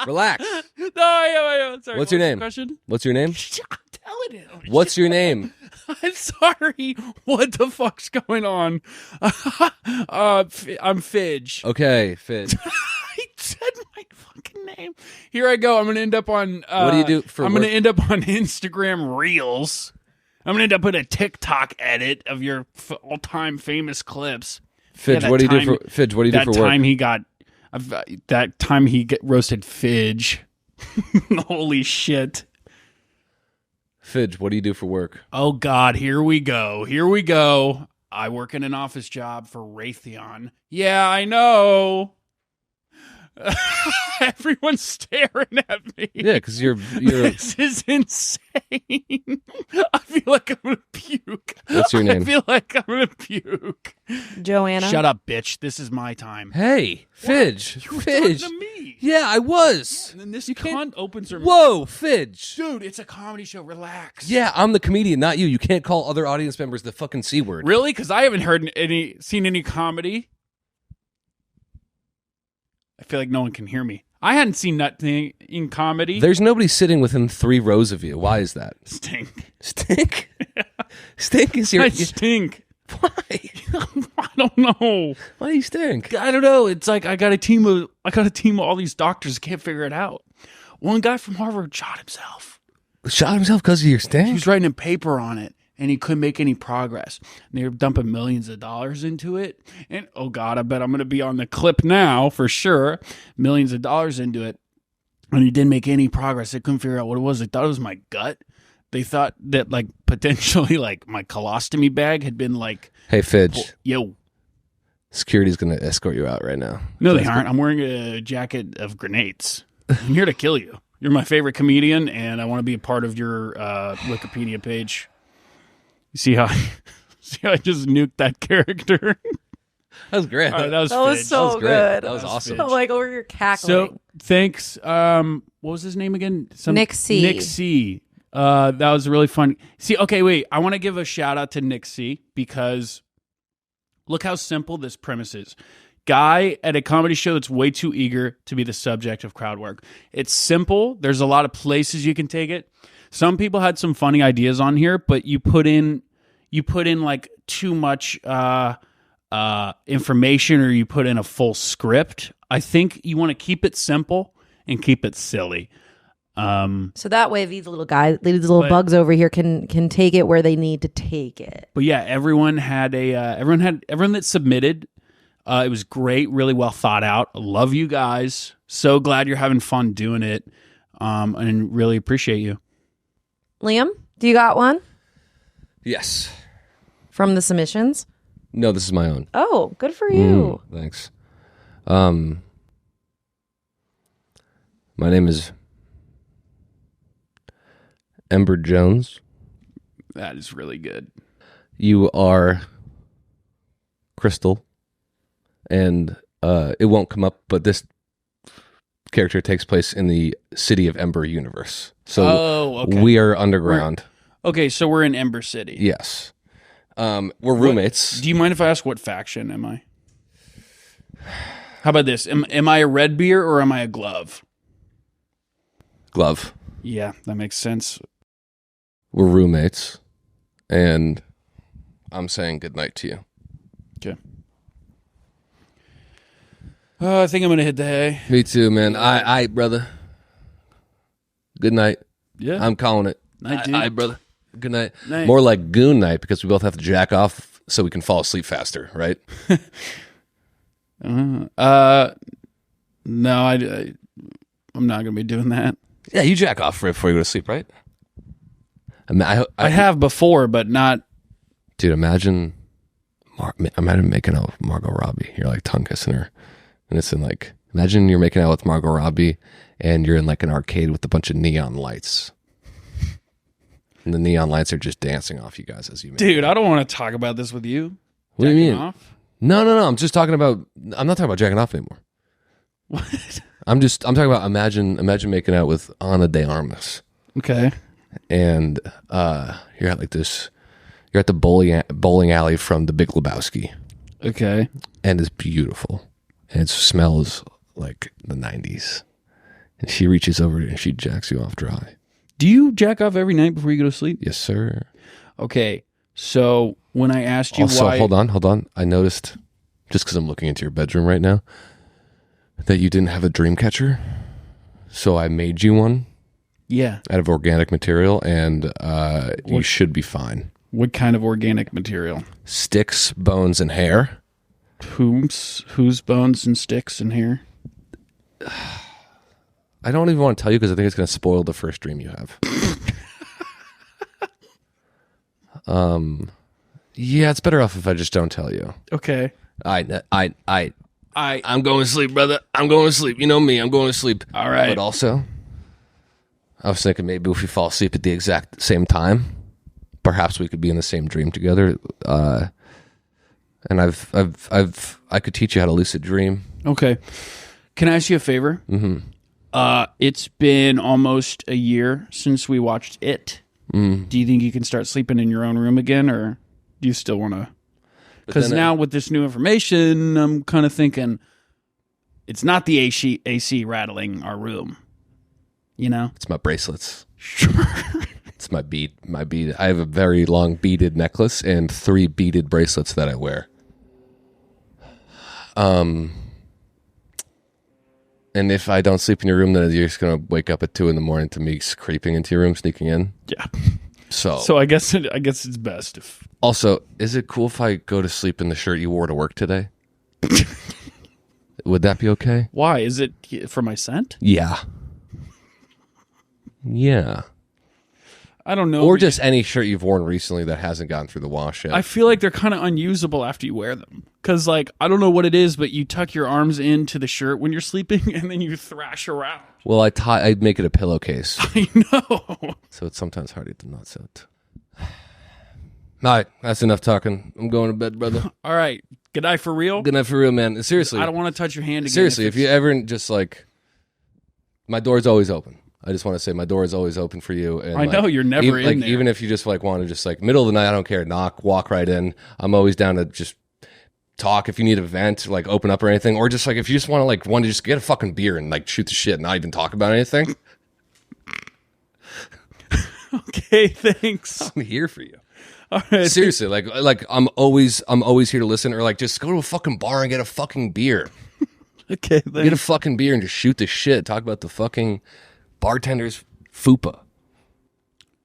Speaker 2: Relax.
Speaker 1: No, yeah. Sorry.
Speaker 2: What's your name?
Speaker 1: Question?
Speaker 2: What's your name?
Speaker 1: I'm telling him.
Speaker 2: What's your name?
Speaker 1: I'm sorry. What the fuck's going on? I'm Fidge.
Speaker 2: Okay, Fidge.
Speaker 1: I said my fucking name. Here I go. I'm gonna end up on.
Speaker 2: What do you do for
Speaker 1: I'm
Speaker 2: work?
Speaker 1: gonna end up on Instagram Reels. I'm gonna end up with a TikTok edit of your all-time famous clips.
Speaker 2: Fidge, what do you do for Fidge? What do you do for work?
Speaker 1: That time he roasted Fidge. Holy shit.
Speaker 2: Fidge, what do you do for work?
Speaker 1: Oh God, here we go. I work in an office job for Raytheon. Yeah, I know. Everyone's staring at me.
Speaker 2: Yeah, because you're.
Speaker 1: This is insane. I feel like I'm gonna puke.
Speaker 2: What's your name?
Speaker 1: I feel like I'm gonna puke.
Speaker 3: Joanna.
Speaker 1: Shut up, bitch. This is my time.
Speaker 2: Hey, Fidge.
Speaker 1: You were
Speaker 2: Fidge.
Speaker 1: talking to me.
Speaker 2: Yeah, I was.
Speaker 1: And then this cunt opens her mouth.
Speaker 2: Whoa, Fidge.
Speaker 1: Dude, it's a comedy show. Relax.
Speaker 2: Yeah, I'm the comedian, not you. You can't call other audience members the fucking C word.
Speaker 1: Really? Because I haven't seen any comedy. I feel like no one can hear me. I hadn't seen nothing in comedy.
Speaker 2: There's nobody sitting within 3 rows of you. Why is that?
Speaker 1: Stink.
Speaker 2: Stink? Stink is your...
Speaker 1: I stink.
Speaker 2: Why?
Speaker 1: I don't know.
Speaker 2: Why do you stink?
Speaker 1: I don't know. It's like I got a team of all these doctors who can't figure it out. One guy from Harvard shot himself.
Speaker 2: Shot himself because of your stink?
Speaker 1: He was writing a paper on it. and he couldn't make any progress. And they were dumping millions of dollars into it. And oh God, I bet I'm going to be on the clip now for sure. Millions of dollars into it. And he didn't make any progress. They couldn't figure out what it was. They thought it was my gut. They thought that like potentially like my colostomy bag had been like,
Speaker 2: Hey, Fidge.
Speaker 1: Yo.
Speaker 2: Security's going to escort you out right now.
Speaker 1: No, they aren't. I'm wearing a jacket of grenades. I'm here to kill you. You're my favorite comedian, and I want to be a part of your Wikipedia page. You see how I just nuked that character?
Speaker 2: That was great.
Speaker 1: All right, that was
Speaker 3: so
Speaker 2: great.
Speaker 3: good.
Speaker 2: That was awesome.
Speaker 3: I'm like over here cackling.
Speaker 1: So thanks. What was his name again?
Speaker 3: Nick C.
Speaker 1: Nick C. That was really fun. See, okay, wait. I want to give a shout out to Nick C because look how simple this premise is. Guy at a comedy show that's way too eager to be the subject of crowd work. It's simple. There's a lot of places you can take it. Some people had some funny ideas on here, but you put in like too much information, or you put in a full script. I think you want to keep it simple and keep it silly.
Speaker 3: So that way these little bugs over here can take it where they need to take it.
Speaker 1: But yeah, everyone that submitted. It was great, really well thought out. I love you guys. So glad you're having fun doing it, and really appreciate you.
Speaker 3: Liam, do you got one
Speaker 2: Yes.
Speaker 3: from the submissions?
Speaker 2: No, this is my own.
Speaker 3: Oh, good for you.
Speaker 2: Thanks. My name is Ember Jones.
Speaker 1: That is really good.
Speaker 2: You are Crystal. And it won't come up, but this character takes place in the City of Ember universe. So
Speaker 1: okay.
Speaker 2: we are underground.
Speaker 1: Okay, so we're in Ember City.
Speaker 2: Yes. We're roommates.
Speaker 1: Do you mind if I ask what faction am I? How about this? Am I a red beer or am I a glove?
Speaker 2: Glove.
Speaker 1: Yeah, that makes sense.
Speaker 2: We're roommates. And I'm saying goodnight to you.
Speaker 1: Okay. I think I'm going to hit the hay.
Speaker 2: Me too, man. I brother. Good night.
Speaker 1: Yeah.
Speaker 2: I'm calling it.
Speaker 1: Night, dude.
Speaker 2: Aye, brother. Good night.
Speaker 1: Night.
Speaker 2: More like goon night because we both have to jack off so we can fall asleep faster, right?
Speaker 1: No, I'm not going to be doing that.
Speaker 2: Yeah, you jack off right before you go to sleep, right?
Speaker 1: I have before, but not.
Speaker 2: Dude, imagine making out with Margot Robbie. You're like tongue kissing her. And it's in like, imagine you're making out with Margot Robbie and you're in like an arcade with a bunch of neon lights. And the neon lights are just dancing off you guys as you make
Speaker 1: Dude, I don't want to talk about this with you.
Speaker 2: What do you
Speaker 1: Jacking
Speaker 2: mean?
Speaker 1: Off?
Speaker 2: No. I'm not talking about jacking off anymore.
Speaker 1: What?
Speaker 2: I'm talking about imagine making out with Ana de Armas.
Speaker 1: Okay.
Speaker 2: And you're at the bowling alley from The Big Lebowski.
Speaker 1: Okay.
Speaker 2: And it's beautiful. And it smells like the 90s. And she reaches over and she jacks you off dry.
Speaker 1: Do you jack off every night before you go to sleep?
Speaker 2: Yes, sir.
Speaker 1: Okay. So when I asked you
Speaker 2: Also,
Speaker 1: why...
Speaker 2: hold on. I noticed, just because I'm looking into your bedroom right now, that you didn't have a dream catcher. So I made you one.
Speaker 1: Yeah.
Speaker 2: Out of organic material, and you should be fine.
Speaker 1: What kind of organic material?
Speaker 2: Sticks, bones, and hair.
Speaker 1: Whose bones and sticks in here?
Speaker 2: I don't even want to tell you because I think it's going to spoil the first dream you have. Yeah, it's better off if I just don't tell you.
Speaker 1: Okay.
Speaker 2: I'm going to sleep, brother. I'm going to sleep. You know me. I'm going to sleep.
Speaker 1: All right.
Speaker 2: But also, I was thinking maybe if we fall asleep at the exact same time, perhaps we could be in the same dream together. And I could teach you how to lucid dream.
Speaker 1: Okay. Can I ask you a favor?
Speaker 2: Mm-hmm.
Speaker 1: It's been almost a year since we watched It.
Speaker 2: Mm.
Speaker 1: Do you think you can start sleeping in your own room again, or do you still want to? Because now with this new information, I'm kind of thinking it's not the AC rattling our room. You know?
Speaker 2: It's my bracelets.
Speaker 1: Sure.
Speaker 2: It's my bead. I have a very long beaded necklace and 3 beaded bracelets that I wear. And if I don't sleep in your room, then you're just going to wake up at 2 a.m. to me creeping into your room, sneaking in.
Speaker 1: Yeah. So I guess it's best if.
Speaker 2: Also, is it cool if I go to sleep in the shirt you wore to work today? Would that be okay?
Speaker 1: Why? Is it for my scent?
Speaker 2: Yeah. Yeah.
Speaker 1: I don't know.
Speaker 2: Or just any shirt you've worn recently that hasn't gone through the wash yet.
Speaker 1: I feel like they're kind of unusable after you wear them. Because, like, I don't know what it is, but you tuck your arms into the shirt when you're sleeping and then you thrash around.
Speaker 2: Well, I'd make it a pillowcase.
Speaker 1: I know.
Speaker 2: So it's sometimes hard to get the nuts out. All right, that's enough talking. I'm going to bed, brother.
Speaker 1: All right. Good night for real.
Speaker 2: Good night for real, man. Seriously.
Speaker 1: I don't want to touch your hand again.
Speaker 2: Seriously, if you ever just like, my door's always open. I just want to say my door is always open for you. And
Speaker 1: I know, you're never in there.
Speaker 2: Even if you just like want to just like middle of the night, I don't care. Knock, walk right in. I'm always down to just talk if you need a vent, like open up or anything, or just like if you just want to just get a fucking beer and like shoot the shit and not even talk about anything.
Speaker 1: Okay, thanks.
Speaker 2: I'm here for you.
Speaker 1: All right.
Speaker 2: Seriously, like I'm always here to listen, or like just go to a fucking bar and get a fucking beer.
Speaker 1: Okay, thanks.
Speaker 2: Get a fucking beer and just shoot the shit. Talk about the fucking bartender's fupa.
Speaker 1: All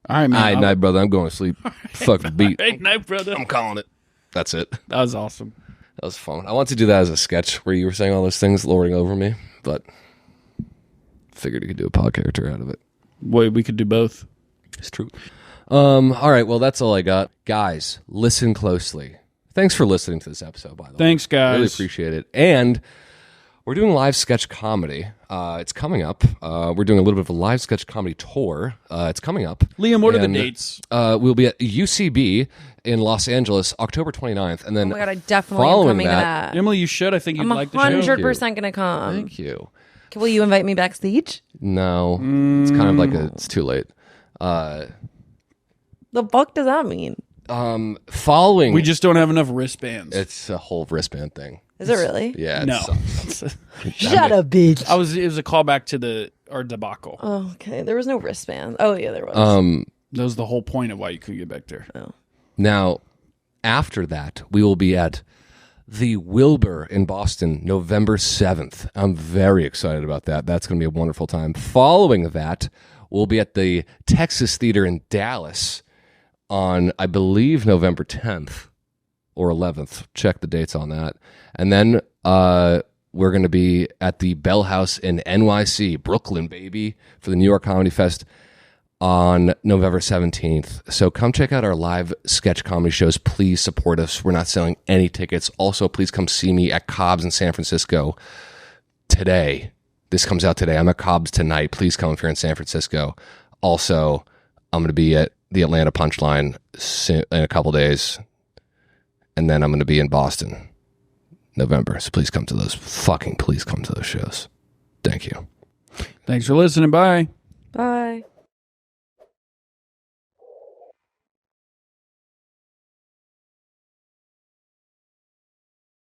Speaker 1: right, man.
Speaker 2: All right, night, brother. I'm going to sleep. Fucking beat.
Speaker 1: Hey, night, brother.
Speaker 2: I'm calling it. That's it.
Speaker 1: That was awesome.
Speaker 2: That was fun. I want to do that as a sketch where you were saying all those things lording over me, but figured you could do a pod character out of it.
Speaker 1: Wait, we could do both.
Speaker 2: It's true. All right, well, that's all I got. Guys, listen closely. Thanks for listening to this episode, by the way.
Speaker 1: Thanks, guys.
Speaker 2: Really appreciate it. And we're doing live sketch comedy. It's coming up. We're doing a little bit of a live sketch comedy tour. It's coming up.
Speaker 1: Liam, what are the dates?
Speaker 2: We'll be at UCB in Los Angeles, October 29th. And then
Speaker 3: Oh my God, I definitely am
Speaker 2: following
Speaker 3: coming to that.
Speaker 1: Emily, you should. I think you'd
Speaker 3: I'm
Speaker 1: like the show.
Speaker 3: 100% going to come.
Speaker 2: Thank you.
Speaker 3: Will you invite me backstage?
Speaker 2: No, it's kind of like it's too late.
Speaker 3: The fuck does that mean?
Speaker 2: Following,
Speaker 1: We just don't have enough wristbands.
Speaker 2: it's a whole wristband thing.
Speaker 3: Is it really?
Speaker 2: Yeah.
Speaker 1: no.
Speaker 3: Shut up, bitch.
Speaker 1: It was a callback to our debacle.
Speaker 3: Oh, okay. There was no wristband. Oh, yeah, there was.
Speaker 1: That was the whole point of why you couldn't get back there.
Speaker 2: Now, after that, we will be at the Wilbur in Boston, November 7th. I'm very excited about that. That's going to be a wonderful time. Following that, we'll be at the Texas Theater in Dallas on, I believe, November 10th or 11th. Check the dates on that. And then we're going to be at the Bell House in NYC, Brooklyn, baby, for the New York Comedy Fest on November 17th. So come check out our live sketch comedy shows. Please support us. We're not selling any tickets. Also, please come see me at Cobb's in San Francisco today. This comes out today. I'm at Cobb's tonight. Please come if you're in San Francisco. Also, I'm going to be at the Atlanta Punchline in a couple days. And then I'm going to be in Boston November. So please come to those. Please come to those shows. Thank you.
Speaker 1: Thanks for listening. Bye.
Speaker 3: Bye.